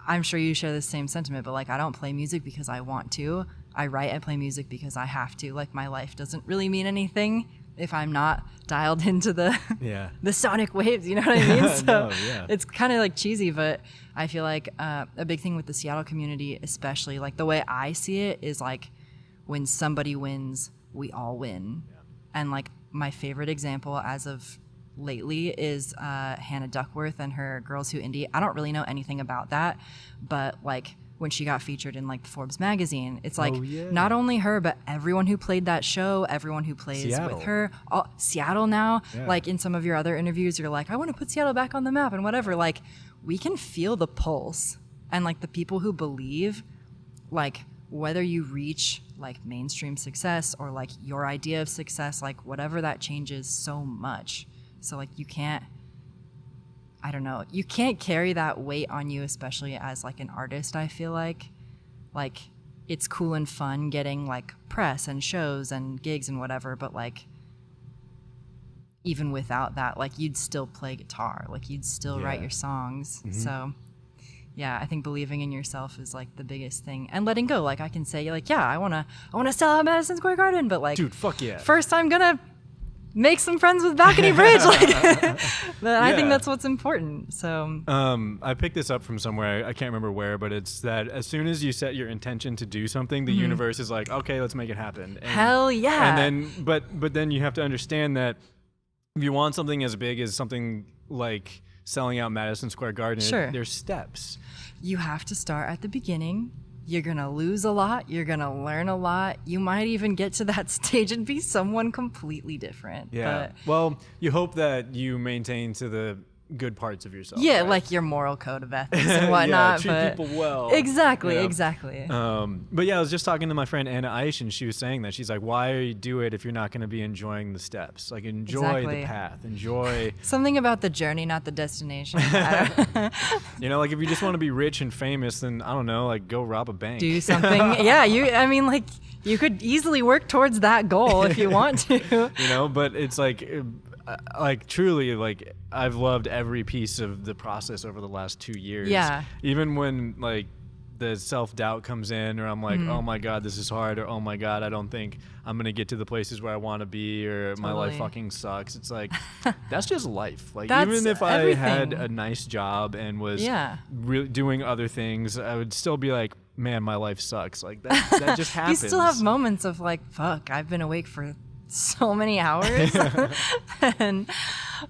I'm sure you share the same sentiment, but like, I don't play music because I want to. I write and play music because I have to. Like, my life doesn't really mean anything if I'm not dialed into the the sonic waves, you know what I mean? So No, yeah. it's kind of like cheesy, but I feel like a big thing with the Seattle community, especially, like the way I see it is like, when somebody wins, we all win. Yeah. And like, my favorite example as of lately is Hannah Duckworth and her Girls Who Indie. I don't really know anything about that, but like, when she got featured in like Forbes magazine, it's like, not only her, but everyone who played that show, everyone who plays Seattle. with her, Seattle now. Yeah. Like, in some of your other interviews, you're like, I want to put Seattle back on the map and whatever. Like, we can feel the pulse, and like, the people who believe, like, whether you reach like mainstream success or like your idea of success, like whatever, that changes so much. So like, you can't, I don't know, you can't carry that weight on you, especially as like an artist. I feel like it's cool and fun getting like press and shows and gigs and whatever, but like, even without that, like, you'd still play guitar, like you'd still write your songs. So yeah, I think believing in yourself is like the biggest thing, and letting go. Like, I can say like, yeah, I want to sell out Madison Square Garden, but like, dude, fuck yeah, first I'm gonna make some friends with Balcony Bridge. Like, but I think that's what's important. So I picked this up from somewhere, I can't remember where, but it's that as soon as you set your intention to do something, the universe is like, okay, let's make it happen. And, hell yeah. And then but then you have to understand that if you want something as big as something like selling out Madison Square Garden, there's steps. You have to start at the beginning. You're going to lose a lot. You're going to learn a lot. You might even get to that stage and be someone completely different. Yeah. But well, you hope that you maintain to the good parts of yourself. yeah, right? like your moral code of ethics and whatnot. treat people well. Exactly, you know? exactly. But yeah, I was just talking to my friend Anna Aish, and she was saying that. She's like, why do it if you're not going to be enjoying the steps? Like, enjoy the path. Enjoy. Something about the journey, not the destination. You know, like, if you just want to be rich and famous, then, I don't know, like, go rob a bank. Do something. Yeah, I mean, like, you could easily work towards that goal if you want to. You know, but it's like truly, like, I've loved every piece of the process over the last 2 years. Yeah. Even when like the self-doubt comes in, or I'm like, oh my God, this is hard, or oh my God, I don't think I'm gonna get to the places where I want to be, or my life fucking sucks. It's like, that's just life. Like, that's even if everything. I had a nice job and was doing other things, I would still be like, man, my life sucks. Like, that just happens. You still have moments of like, fuck, I've been awake for so many hours and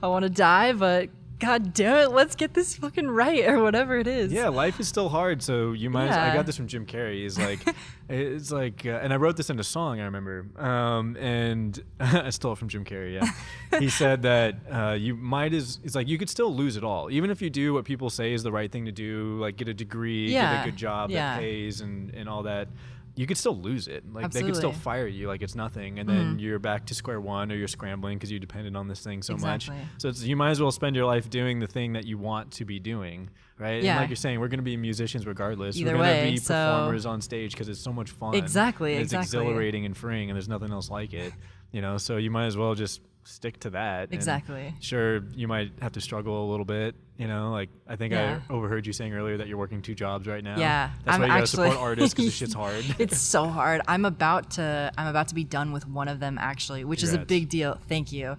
I want to die, but God damn it, let's get this fucking right, or whatever it is. Yeah, life is still hard, so you might. I got this from Jim Carrey. He's like, it's like, and I wrote this in a song, I remember, and I stole it from Jim Carrey. Yeah, he said that you might it's like, you could still lose it all, even if you do what people say is the right thing to do, like get a degree, get a good job that pays, and all that. You could still lose it. Like, they could still fire you like it's nothing, and then you're back to square one, or you're scrambling because you depended on this thing so much. So you might as well spend your life doing the thing that you want to be doing, right? Yeah. And like you're saying, we're going to be musicians regardless. Either we're going to be so performers on stage because it's so much fun. Exactly. It's exhilarating and freeing, and there's nothing else like it. You know, so you might as well just stick to that. Exactly. And sure, you might have to struggle a little bit, you know, like, I think I overheard you saying earlier that you're working 2 jobs right now. Yeah. That's why you gotta support artists, because this shit's hard. It's so hard. I'm about to be done with one of them, actually, which is a big deal. Thank you.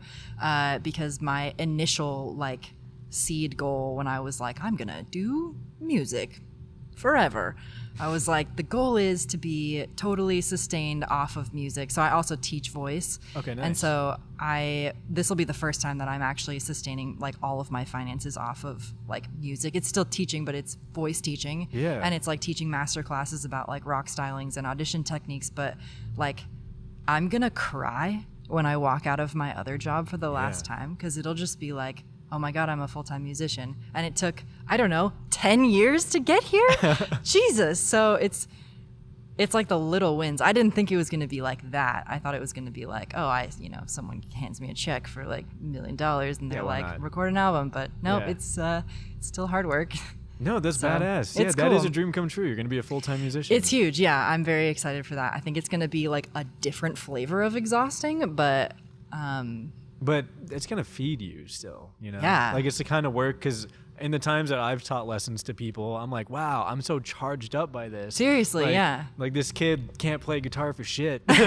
Because my initial like seed goal, when I was like, I'm gonna do music forever, I was like, the goal is to be totally sustained off of music. So I also teach voice. Okay, nice. And so this will be the first time that I'm actually sustaining like all of my finances off of like music. It's still teaching, but it's voice teaching. Yeah. And it's like teaching master classes about like rock stylings and audition techniques. But like, I'm gonna cry when I walk out of my other job for the last time, because it'll just be like, oh my God, I'm a full-time musician. And it took, I don't know, 10 years to get here? Jesus. So it's like the little wins. I didn't think it was going to be like that. I thought it was going to be like, if someone hands me a check for like $1 million and they're like, record an album. But no, it's still hard work. No, that's So, badass. Yeah, it's that is cool. a dream come true. You're going to be a full-time musician. It's huge. Yeah, I'm very excited for that. I think it's going to be like a different flavor of exhausting, but But it's going to feed you still, you know? Yeah. Like, it's the kind of work, because in the times that I've taught lessons to people, I'm like, wow, I'm so charged up by this. seriously, Like- yeah. Like, this kid can't play guitar for shit. And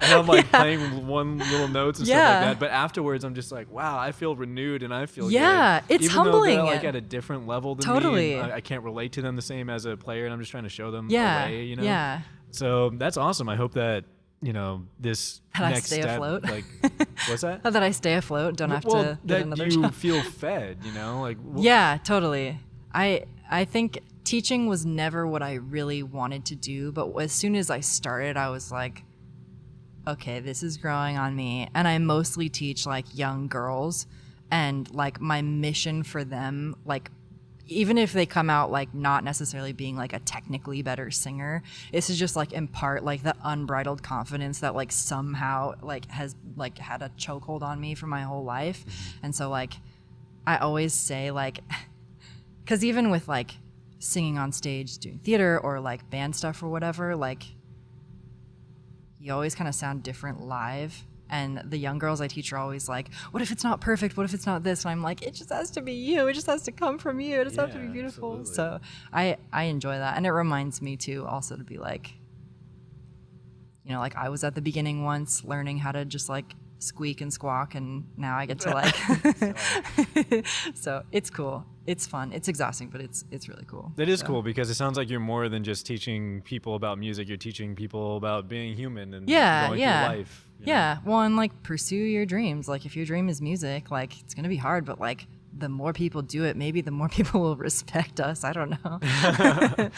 I'm like playing one little notes and stuff Yeah. like that. But afterwards, I'm just like, wow, I feel renewed and I feel Yeah, good. it's Even humbling. though they're like at a different level than me. Totally. And I can't relate to them the same as a player, and I'm just trying to show them Yeah, a way, you know? yeah. So that's awesome. I hope that, you know, this That I next stay step, afloat. like, what's that? That I stay afloat, don't have Well, to get that another you job. feel fed, you know, like Yeah, totally. I think teaching was never what I really wanted to do, but as soon as I started, I was like, okay, this is growing on me. And I mostly teach like young girls, and like my mission for them, like even if they come out like not necessarily being like a technically better singer, it's to just like impart like the unbridled confidence that like somehow like has like had a chokehold on me for my whole life. And so like I always say like, because even with like singing on stage, doing theater or like band stuff or whatever, like you always kind of sound different live. And the young girls I teach are always like, what if it's not perfect? What if it's not this? And I'm like, it just has to be you. It just has to come from you. It just has to be Yeah, beautiful. absolutely. So I enjoy that. And it reminds me too also to be like, you know, like I was at the beginning once learning how to just like squeak and squawk, and now I get to like so it's cool. It's fun. It's exhausting, but it's really cool. That is So, cool, because it sounds like you're more than just teaching people about music. You're teaching people about being human and Yeah, going yeah. through life. you know? Yeah. Well, and like pursue your dreams. Like if your dream is music, like it's gonna be hard, but like the more people do it, maybe the more people will respect us. I don't know.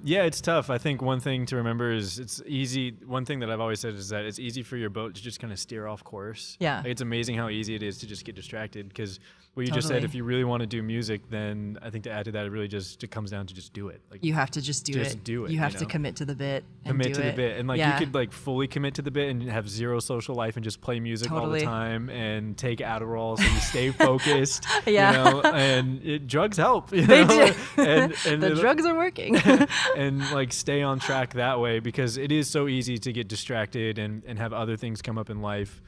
Yeah, it's tough. I think one thing to remember is it's easy. One thing that I've always said is that it's easy for your boat to just kind of steer off course. Yeah. Like, it's amazing how easy it is to just get distracted, because what you just said, Totally. if you really want to do music, then I think to add to that, it comes down to just do it. Like, You have to just do Just it. do it, You have you to know? commit to the bit. And commit do to the it. bit, and like Yeah. you could like fully commit to the bit and have zero social life and just play music all the Totally. time and take Adderall so you stay focused. Yeah. You know, and drugs help. You They know? do. And The it'll- drugs are working. and like stay on track that way, because it is so easy to get distracted and have other things come up in life.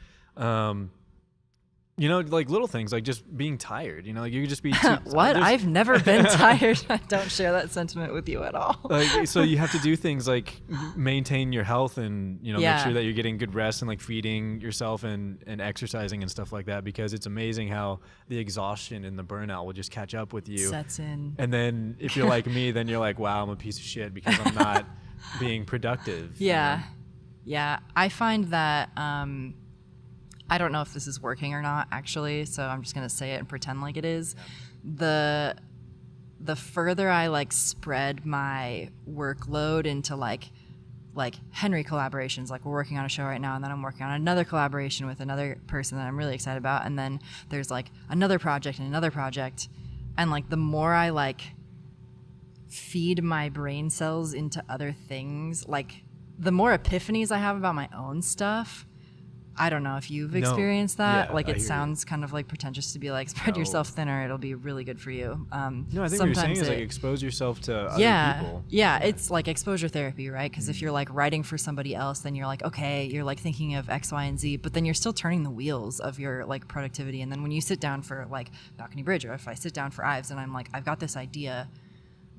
You know, like little things like just being tired, you know, like you could just be too, What? there's- I've never been tired. I don't share that sentiment with you at all. like, so you have to do things like maintain your health and, you know, make Yeah. sure that you're getting good rest and like feeding yourself and exercising and stuff like that, because it's amazing how the exhaustion and the burnout will just catch up with you. Sets in. And then if you're like me, then you're like, wow, I'm a piece of shit because I'm not being productive. you Yeah. know? Yeah. I find that I don't know if this is working or not actually, so I'm just going to say it and pretend like it is. The further I like spread my workload into like Henry collaborations, like we're working on a show right now, and then I'm working on another collaboration with another person that I'm really excited about, and then there's like another project and another project, and like the more I like feed my brain cells into other things, like the more epiphanies I have about my own stuff. I don't know if you've No. experienced that. Yeah, like I it hear you. sounds kind of like pretentious to be like spread No. yourself thinner. It'll be really good for you. No, I think what you're saying sometimes is like it- expose yourself to other yeah, people. yeah, it's like exposure therapy, right? Because Mm-hmm. if you're like writing for somebody else, then you're like, okay, you're like thinking of X, Y, and Z, but then you're still turning the wheels of your like productivity. And then when you sit down for like Balcony Bridge, or if I sit down for Ives and I'm like, I've got this idea,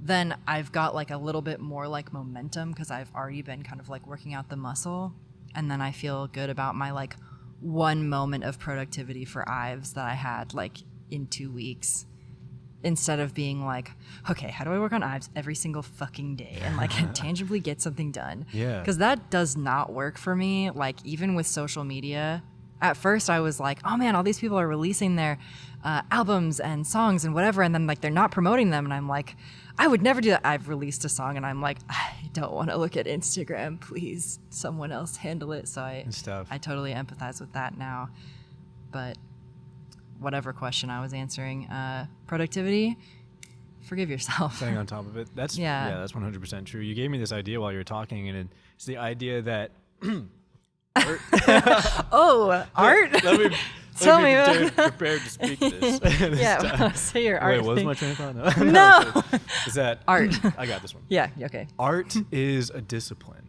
then I've got like a little bit more like momentum because I've already been kind of like working out the muscle, and then I feel good about my like one moment of productivity for Ives that I had like in 2 weeks, instead of being like, okay, how do I work on Ives every single fucking day and like tangibly get something done? Yeah. Because that does not work for me. Like even with social media, at first I was like, oh man, all these people are releasing their albums and songs and whatever, and then like they're not promoting them, and I'm like, I would never do that. I've released a song and I'm like, I don't want to look at Instagram. Please, someone else handle it. So And stuff. I totally empathize with that now. But whatever question I was answering, productivity, forgive yourself. Staying on top of it. That's Yeah. that's 100% true. You gave me this idea while you were talking, and it's the idea that Oh, art? let me Tell me prepared to speak this. Yeah, say your art Wait, what was thing. my train of thought? No. No. Is that Art. I got this one. Yeah, okay. Art is a discipline.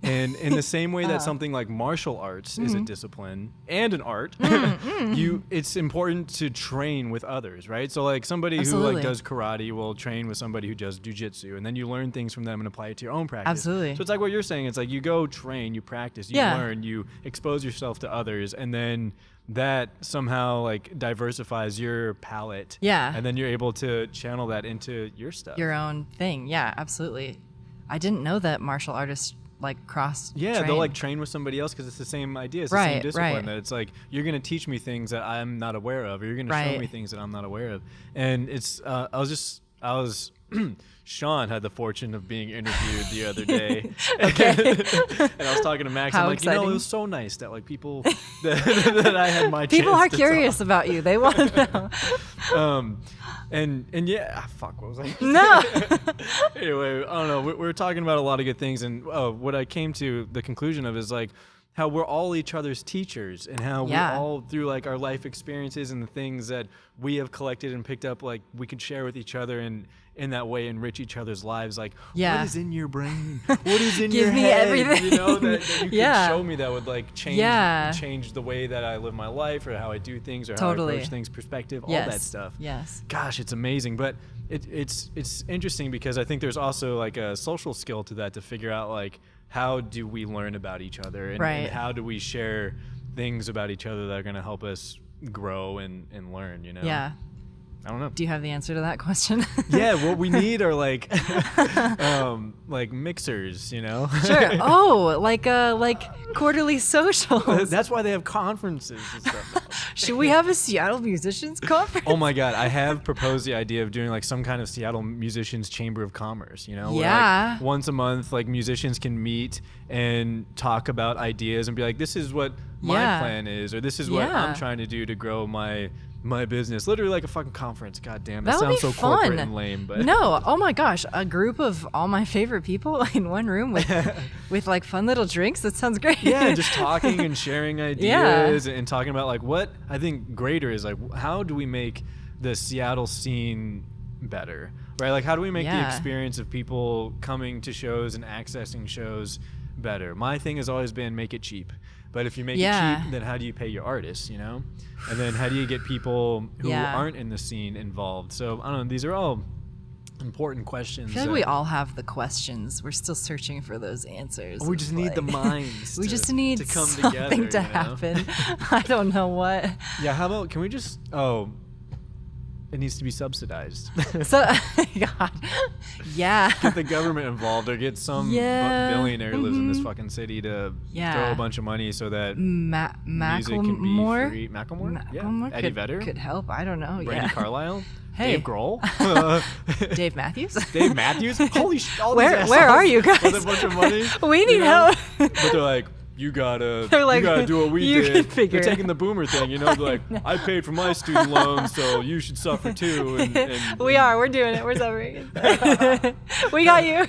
And in the same way that something like martial arts is a discipline and an art, it's important to train with others, right? So like somebody who Absolutely. like does karate will train with somebody who does jujitsu, and then you learn things from them and apply it to your own practice. Absolutely. So it's like what you're saying. It's like you go train, you practice, you Yeah. learn, you expose yourself to others, and then that somehow like diversifies your palette. Yeah. And then you're able to channel that into your stuff. Your own thing. Yeah, absolutely. I didn't know that martial artists like cross. Yeah, they'll like train with somebody else because it's the same idea. It's the same Right, discipline. right. That it's like you're going to teach me things that I'm not aware of, or you're going to show Right. me things that I'm not aware of. And it's I was Sean had the fortune of being interviewed the other day. And I was talking to Max. How I'm like, exciting. it was so nice that like people that I had my People chance are to curious about you. They want to know. And yeah, fuck, what was I? No. Anyway, I don't know. We're talking about a lot of good things, and what I came to the conclusion of is like how we're all each other's teachers, and how Yeah. we all through like our life experiences and the things that we have collected and picked up, like we could share with each other and in that way enrich each other's lives. Like, Yeah. what is in your brain? What is in Give your me head? everything. You know that you Yeah. can show me that would like change Yeah. change the way that I live my life, or how I do things, or Totally. how I approach things, perspective, Yes. all that stuff. Yes. Gosh, it's amazing. But it's interesting because I think there's also like a social skill to that, to figure out like how do we learn about each other, and, Right. and how do we share things about each other that are going to help us grow and learn, you know? Yeah. I don't know. Do you have the answer to that question? Yeah, what we need are like mixers, you know? Sure. Oh, like quarterly socials. That's why they have conferences and stuff now. Should we have a Seattle musicians conference? Oh my God, I have proposed the idea of doing like some kind of Seattle Musicians Chamber of Commerce, you know? Where, Yeah. like, once a month, like musicians can meet and talk about ideas and be like, this is what my Yeah. plan is, or this is what Yeah. I'm trying to do to grow my business. Literally like a fucking conference. God damn, that That would sounds be so corporate fun. and lame, but No, oh my gosh, a group of all my favorite people in one room with like fun little drinks. That sounds great. yeah, just talking and sharing ideas and talking about like what I think greater is like how do we make the Seattle scene better, right? Like how do we make the Yeah. experience of people coming to shows and accessing shows better? My thing has always been make it cheap. But if you make Yeah. it cheap, then how do you pay your artists, you know? And then how do you get people who Yeah. aren't in the scene involved? So I don't know, these are all important questions. I feel like that- we all have the questions. We're still searching for those answers. we just need the Like- minds We to, just need to come something together, to you know? happen. I don't know what. Yeah, how about, can we just, it needs to be subsidized. So, God, yeah. Get the government involved, or get some Yeah, billionaire who lives in this fucking city to Yeah. throw a bunch of money so that music can Macklemore. be free. Macklemore? Yeah. Macklemore Eddie could, Vedder? could help. I don't know. Brandy Yeah. Carlisle? Hey. Dave Grohl? Dave Matthews. Dave Matthews? Holy shit. All these Where assholes are you guys? With a bunch of money. We need you know? help. But they're like, you gotta do what we you did. can figure They're it taking the boomer thing, you know? They're like, I paid for my student loans, so you should suffer too. And We're doing it. We're suffering. We got you.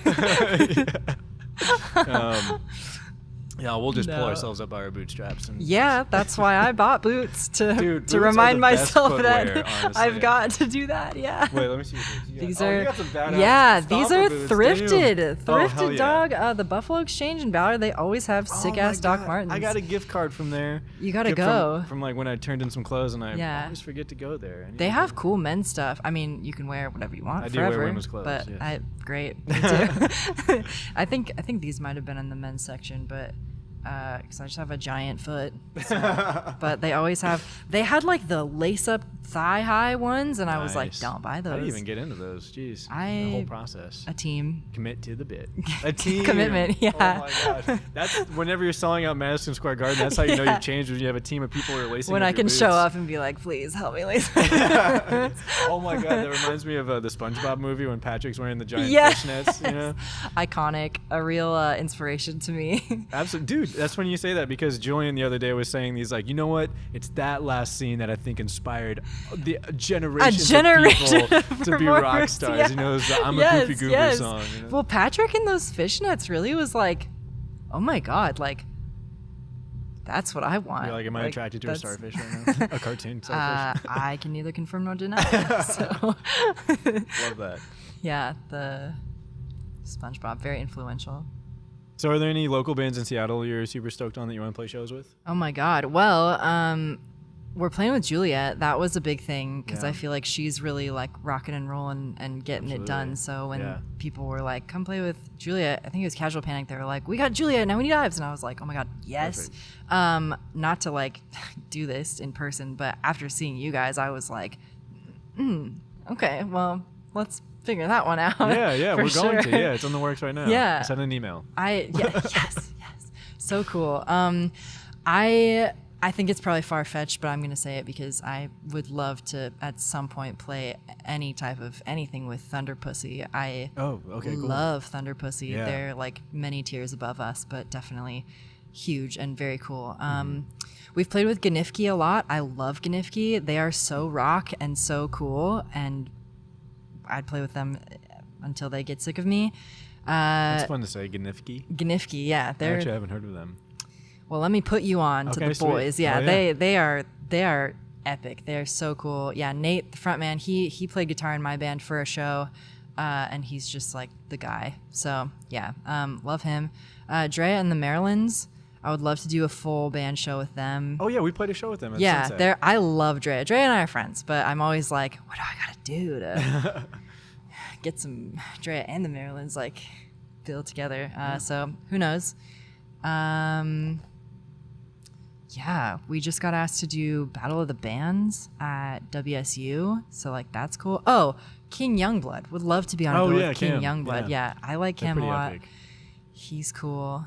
Yeah, we'll just pull No. ourselves up by our bootstraps. And Yeah, that's why I bought boots to Dude, to boots are remind the best myself footwear, that honestly. I've got to do that. Yeah. Wait, let me see your boots. You got- These oh, you are got some badass yeah, these Stomper are boots, thrifted. damn. Oh, hell Thrifted yeah. dog. The Buffalo Exchange in Ballard, they always have Oh sick my ass Doc God. Martens. I got a gift card from there. You gotta Gift go. from like when I turned in some clothes, and I Yeah. always forget to go there. I need They to have go. cool men's stuff. I mean, you can wear whatever you want I do wear forever. women's clothes, but yes. great. Me too. I think these might have been in the men's section, but because I just have a giant foot. So. But they always have. They had like the lace up thigh high ones, and I was like, Nice. don't buy those. How do you even get into those? Jeez. The I- whole process. A team. Commit to the bit. A team. Commitment, yeah. Oh my gosh. That's whenever you're selling out Madison Square Garden. That's how you know Yeah. you've changed, when you have a team of people who are lacing When up I your can show boots. up and be like, please help me lace. Oh my god, that reminds me of the SpongeBob movie when Patrick's wearing the giant Yes. fishnets. You know, Iconic, a real inspiration to me. absolutely, dude. That's when you say that, because Julian the other day was saying these like, you know what? It's that last scene that I think inspired the generations generation of people of to be rock performers, stars. yeah. You know, it's the I'm Yes, a Goofy Goober yes. song. You know? Well, Patrick in those fishnets really was like, oh my god, like that's what I want. You're like, am I attracted to a that's- starfish right now? A cartoon starfish. I can neither confirm nor deny. So, Love that. yeah, the SpongeBob, very influential. So are there any local bands in Seattle you're super stoked on that you want to play shows with? Oh my God. Well, we're playing with Juliet. That was a big thing because Yeah. I feel like she's really like rocking and rolling and getting it done. Absolutely. So when Yeah. people were like, come play with Juliet, I think it was Casual Panic. They were like, we got Juliet, now we need Ives. And I was like, oh my God, yes. Not to like do this in person, but after seeing you guys, I was like, okay, well, let's figure that one out. Yeah, for we're going to. sure. Yeah, it's on the works right now. Yeah. Send an email. Yes, so cool. I think it's probably far fetched, but I'm gonna say it because I would love to at some point play any type of anything with Thunder Pussy. I Oh, okay, cool. love Thunder Pussy. Yeah. They're like many tiers above us, but definitely huge and very cool. Mm-hmm. We've played with Ganifki a lot. I love Ganifki. They are so rock and so cool, and I'd play with them until they get sick of me. It's fun to say, Ganifki. Ganifki, yeah, I they're actually haven't heard of them. well, let me put you on to Okay, the sweet. boys. Yeah, Oh, yeah. they are epic. They're so cool. Yeah, Nate, the front man, he played guitar in my band for a show, and he's just like the guy. So yeah, love him. Drea and the Marylands, I would love to do a full band show with them. Oh yeah, we played a show with them at yeah, Sunset. I love Drea. Drea and I are friends, but I'm always like, what do I gotta do to get some Drea and the Marylands like build together? So who knows? Yeah, we just got asked to do Battle of the Bands at WSU, so like that's cool. Oh, King Youngblood would love to be on a bill with King Cam. Youngblood. Yeah, I like They're him a pretty lot. epic. He's cool.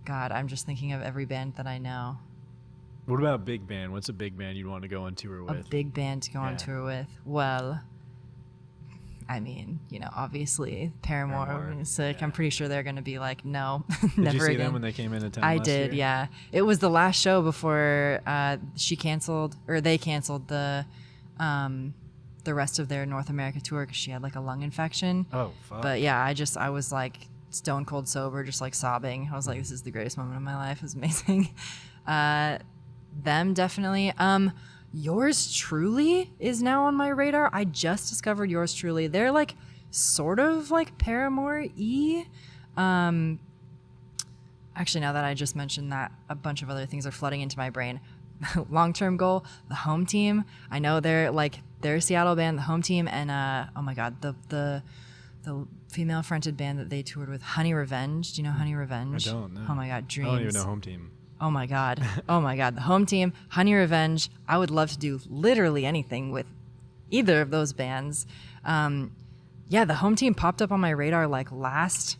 God, I'm just thinking of every band that I know. What about a big band? What's a big band you'd want to go on tour A with? big band to go on Yeah. tour with. Well, I mean, obviously Paramore Paramore, is sick. yeah. I'm pretty sure they're gonna be like, no, Did never you see again. them when they came into town I last did, year? yeah. It was the last show before she canceled, or they canceled the rest of their North America tour because she had like a lung infection. Oh, fuck. But yeah, I was like stone cold sober, just like sobbing. I was like, this is the greatest moment of my life. It was amazing. Them definitely. Yours Truly is now on my radar. I just discovered Yours Truly. They're like sort of like Paramore-y. Actually, now that I just mentioned that, a bunch of other things are flooding into my brain. Long-term goal, the Home Team. I know they're a Seattle band, the Home Team, and oh my God, the female-fronted band that they toured with, Honey Revenge. Do you know Honey Revenge? I don't know. Oh my God, I Dreams. don't even know Home Team. Oh my God. Oh my God. The Home Team, Honey Revenge. I would love to do literally anything with either of those bands. Yeah, the Home Team popped up on my radar like last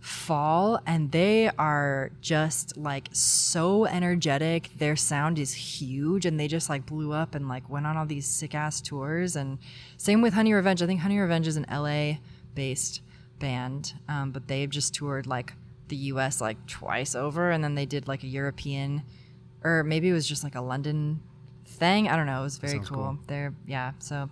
fall, and they are just like so energetic. Their sound is huge, and they just like blew up and like went on all these sick ass tours. And same with Honey Revenge. I think Honey Revenge is an LA based band, but they've just toured like the US like twice over, and then they did like a European, or maybe it was just like a London thing. I don't know. It was very Sounds cool. cool. They're so.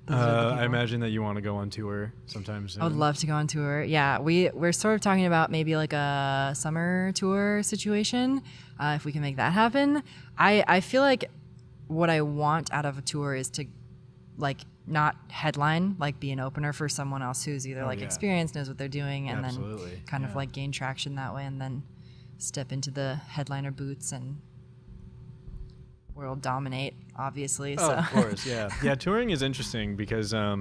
Those are the I people. imagine that you want to go on tour sometime soon. I would love to go on tour. Yeah, we're sort of talking about maybe like a summer tour situation, if we can make that happen. I feel like what I want out of a tour is to like not headline, like be an opener for someone else who's either like yeah. experienced, knows what they're doing, and Absolutely, then kind of yeah. like gain traction that way, and then step into the headliner boots and world dominate, obviously. Oh, So of course, yeah. Yeah, touring is interesting because I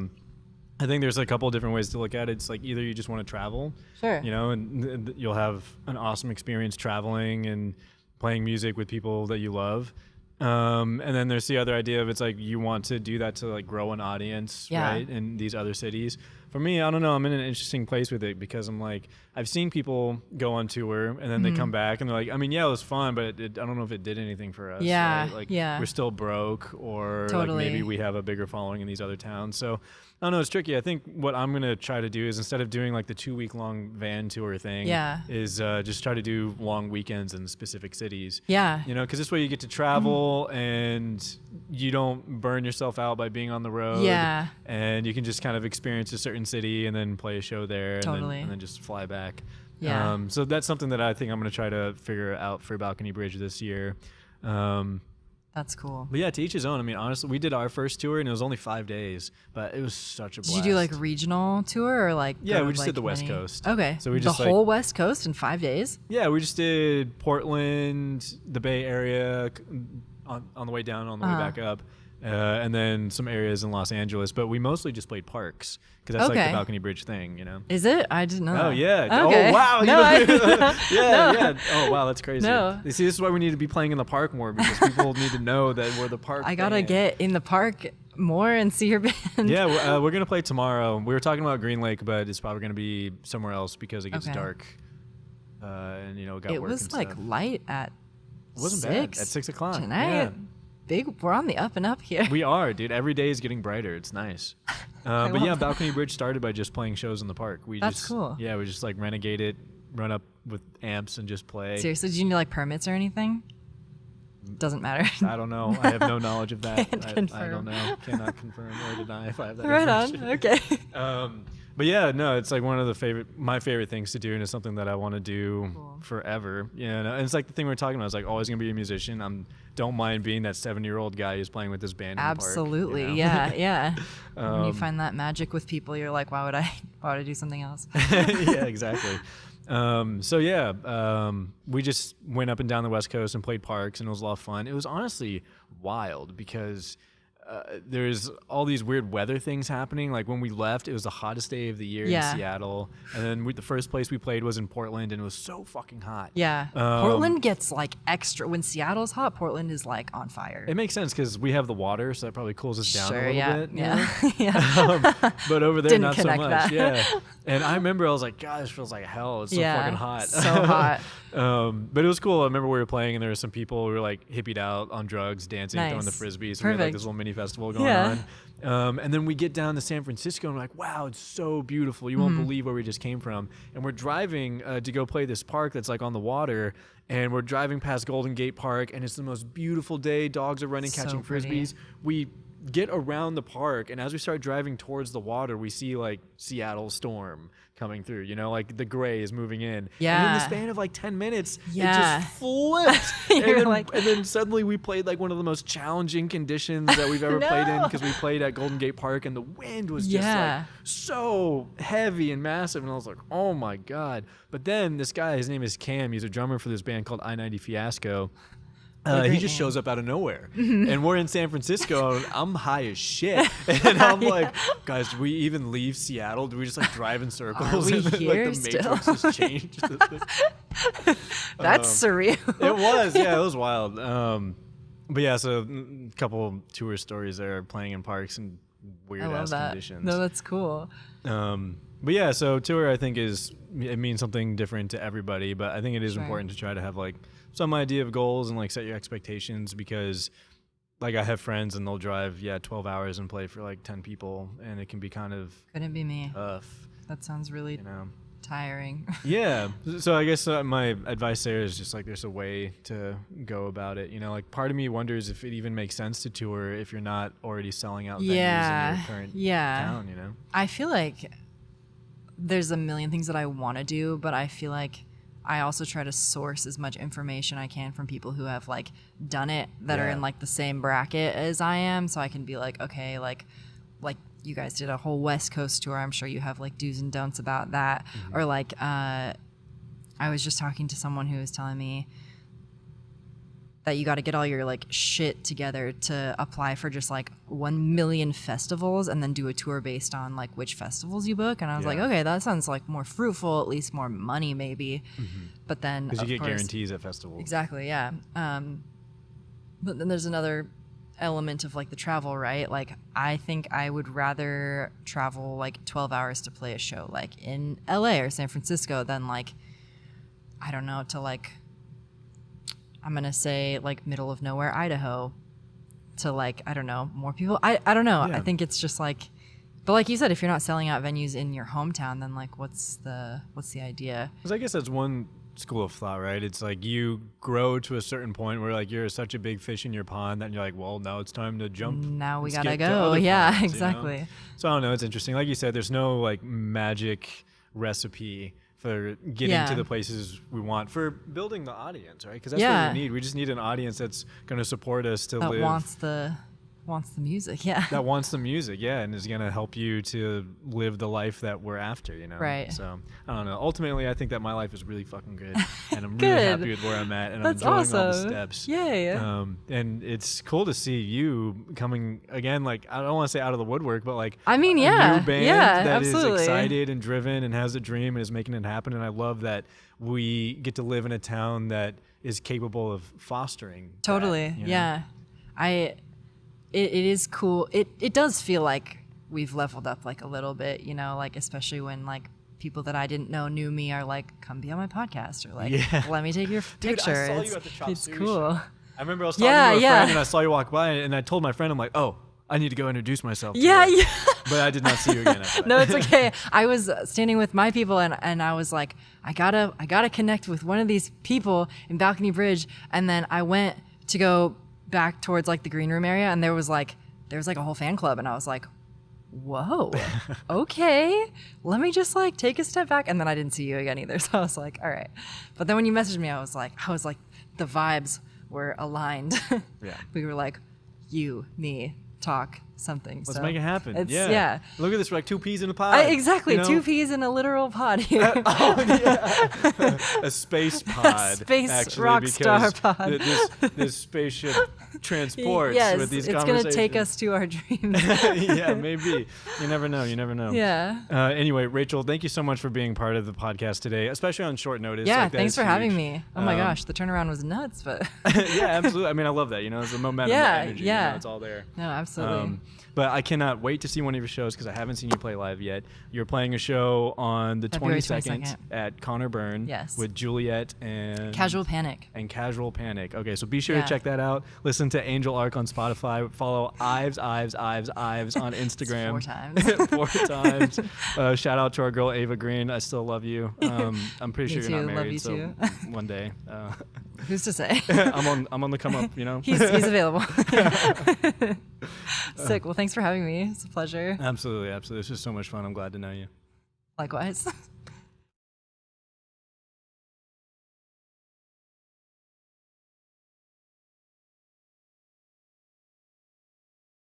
think there's a couple of different ways to look at it. It's like either you just want to travel, Sure. you know, and you'll have an awesome experience traveling and playing music with people that you love. And then there's the other idea of it's like you want to do that to like grow an audience, Yeah. right, in these other cities. For me, I don't know. I'm in an interesting place with it because I'm like, I've seen people go on tour and then they come back and they're like, I mean, yeah, it was fun, but I don't know if it did anything for us. Yeah, right? Like, yeah. we're still broke, or Totally. like maybe we have a bigger following in these other towns. So I don't know. It's tricky. I think what I'm gonna try to do is instead of doing like the 2-week long van tour thing, Yeah. is just try to do long weekends in specific cities. Yeah. You know, because this way you get to travel comfortable and you don't burn yourself out by being on the road. Yeah. And you can just kind of experience a certain city and then play a show there Totally. and then just fly back. Yeah. So that's something that I think I'm going to try to figure out for Balcony Bridge this year. That's cool. But yeah, to each his own. I mean, honestly, we did our first tour and it was only 5 days, but it was such a blast. Did you do like regional tour or like? Yeah, go we to, just like, did the West many- Coast. Okay. So we the just whole West Coast in 5 days. Yeah, we just did Portland, the Bay Area, on the way down, on the way back up, and then some areas in Los Angeles. But we mostly just played parks because that's like Okay. the Balcony Bridge thing, you know. Is it? I didn't know. Oh that. yeah! Okay. Oh wow! No, yeah, No. yeah. Oh wow, that's crazy. No. You see, this is why we need to be playing in the park more because people need to know that we're the park. I gotta band. get in the park more and see your band. Yeah, we're gonna play tomorrow. We were talking about Green Lake, but it's probably gonna be somewhere else because it gets Okay. dark. And you know, got It work was and like stuff. light at It wasn't 6 bad at 6 o'clock. tonight. Yeah. We're on the up and up here. We are, dude. Every day is getting brighter. It's nice. But love yeah, that. Balcony Bridge started by just playing shows in the park. That's cool. Yeah, we just like renegade it, run up with amps and just play. Seriously, do you need like permits or anything? Doesn't matter. I don't know. I have no knowledge of that. Can't I confirm. don't know. Cannot confirm or deny if I have that Right on. information. Okay. But yeah, no, it's like one of my favorite things to do, and it's something that I want to do Cool. forever. Yeah, and it's like the thing we we're talking about. It's like always gonna be a musician. Don't mind being that 7-year-old guy who's playing with this band. Absolutely. In the park, you know? Yeah. Yeah. When you find that magic with people, you're like, why would I do something else? Yeah, exactly. So yeah, we just went up and down the West Coast and played parks, and it was a lot of fun. It was honestly wild because there's all these weird weather things happening. Like when we left, it was the hottest day of the year Yeah. in Seattle, and then the first place we played was in Portland, and it was so fucking hot. Yeah. Portland gets like extra. When Seattle's hot, Portland is like on fire. It makes sense because we have the water, so that probably cools us down a little yeah. bit. you Yeah. know? Yeah. But over there, Didn't not so connect much. that. Yeah. And I remember I was like, God, this feels like hell. It's so Yeah, fucking hot. so hot. But it was cool. I remember we were playing and there were some people who were like hippied out on drugs, dancing, throwing the Nice. frisbees. So we had like Perfect. this little mini festival going Yeah. on. And then we get down to San Francisco and we're like, wow, it's so beautiful. You won't believe where we just came from. And we're driving to go play this park that's like on the water. And we're driving past Golden Gate Park and it's the most beautiful day. Dogs are running, So catching pretty. frisbees. We get around the park, and as we start driving towards the water, we see like Seattle storm coming through, you know, like the gray is moving in. And in the Yeah. span of like 10 minutes, Yeah. it just flipped. You're and like- then suddenly we played like one of the most challenging conditions that we've ever played in No. because we played at Golden Gate Park and the wind was just Yeah. like so heavy and massive. And I was like, oh my God. But then this guy, his name is Cam, he's a drummer for this band called I-90 Fiasco. a He great just name. shows up out of nowhere, and we're in San Francisco. And I'm high as shit, and I'm like, guys, do we even leave Seattle? Do we just like drive in circles? we and then, here like the still? Matrix has changed. That's surreal. It was, yeah, it was wild. But yeah, so a couple tour stories there, playing in parks and weird I love ass that. conditions. No, that's cool. But yeah, so tour I think it means something different to everybody, but I think it is Sure. important to try to have like some idea of goals and like set your expectations because like I have friends and they'll drive 12 hours and play for like 10 people and it can be kind of Couldn't be me. tough, That sounds really you know. tiring. Yeah. So I guess my advice there is just like there's a way to go about it. You know, like part of me wonders if it even makes sense to tour if you're not already selling out venues in Yeah. your current Yeah. town, you know? I feel like there's a million things that I want to do, but I feel like I also try to source as much information I can from people who have like done it that are Yeah. in like the same bracket as I am, so I can be like, okay, like you guys did a whole West Coast tour. I'm sure you have like do's and don'ts about that. Or like I was just talking to someone who was telling me that you got to get all your like shit together to apply for just like 1 million festivals and then do a tour based on like which festivals you book. And I was like, Yeah. okay, that sounds like more fruitful, at least more money maybe. But then Because you of get course- guarantees at festivals. Exactly, yeah. But then there's another element of like the travel, right? Like I think I would rather travel like 12 hours to play a show like in LA or San Francisco than like, I don't know, to like, I'm going to say like middle of nowhere, Idaho to like, I don't know, more people. I don't know. Yeah. I think it's just like, but like you said, if you're not selling out venues in your hometown, then like what's the idea? Because I guess that's one school of thought, right? It's like you grow to a certain point where like you're such a big fish in your pond that you're like, well, now it's time to jump. Now we and gotta skip to go. other Yeah, ponds, exactly. You know? So I don't know. It's interesting. Like you said, there's no like magic recipe for getting to the places we want for building the audience, right? Because that's what we need. We just need an audience that's going to support us to That live. wants the music, yeah. That wants the music, yeah, and is going to help you to live the life that we're after, you know? Right. So, I don't know. Ultimately, I think that my life is really fucking good, and I'm Good. really happy with where I'm at, and That's I'm enjoying all the awesome. steps. Yay. And it's cool to see you coming, again, like, I don't want to say out of the woodwork, but like I mean, a yeah. new band Yeah, that absolutely. is excited and driven and has a dream and is making it happen, and I love that we get to live in a town that is capable of fostering that, Totally. you know? Yeah. It is cool. It does feel like we've leveled up like a little bit, you know, like especially when like people that I didn't know knew me are like, come be on my podcast or like, let me take your Dude, picture. I saw you at the Chop It's Suey cool. show. I remember I was talking to a friend and I saw you walk by and I told my friend, I'm like, oh, I need to go introduce myself to Yeah, her. yeah. But I did not see you again after that. No, it's okay. I was standing with my people and I was like, I gotta connect with one of these people in Balcony Bridge. And then I went to go back towards like the green room area and there was like a whole fan club and I was like, whoa, okay, let me just like take a step back. And then I didn't see you again either. So I was like, all right. But then when you messaged me, I was like, the vibes were aligned. Yeah. We were like, you, me, talk, something. Let's So make it happen. it's- Yeah. yeah. Look at this, we're like 2 peas in a pod. Exactly, you know? 2 peas in a literal pod here. A space pod. Space actually, rock star because pod. This spaceship transports Yes, with these it's conversations. gonna take us to our dreams. Yeah, maybe. You never know. You never know. Yeah. Anyway, Rachel, thank you so much for being part of the podcast today, especially on short notice. Yeah, Like, that thanks is for having huge. me. Oh my gosh, the turnaround was nuts, but Yeah, absolutely. I mean, I love that. You know, it's the momentum, Yeah, the energy. yeah. You know, it's all there. no, absolutely. But I cannot wait to see one of your shows because I haven't seen you play live yet. You're playing a show on the February 22nd 22nd. at Connor Burn Yes. with Juliet and Casual Panic. Casual Panic. Okay, so be sure Yeah. to check that out. Listen to Angel Arc on Spotify. Follow Ives on Instagram. 4 times. 4 times. Shout out to our girl Ava Green. I still love you. I'm pretty Me sure you're too. not Love married, you so too. one day. Who's to say? I'm on the come up, you know. He's available. Sick. Well, thanks for having me. It's a pleasure. Absolutely. This was so much fun. I'm glad to know you. Likewise.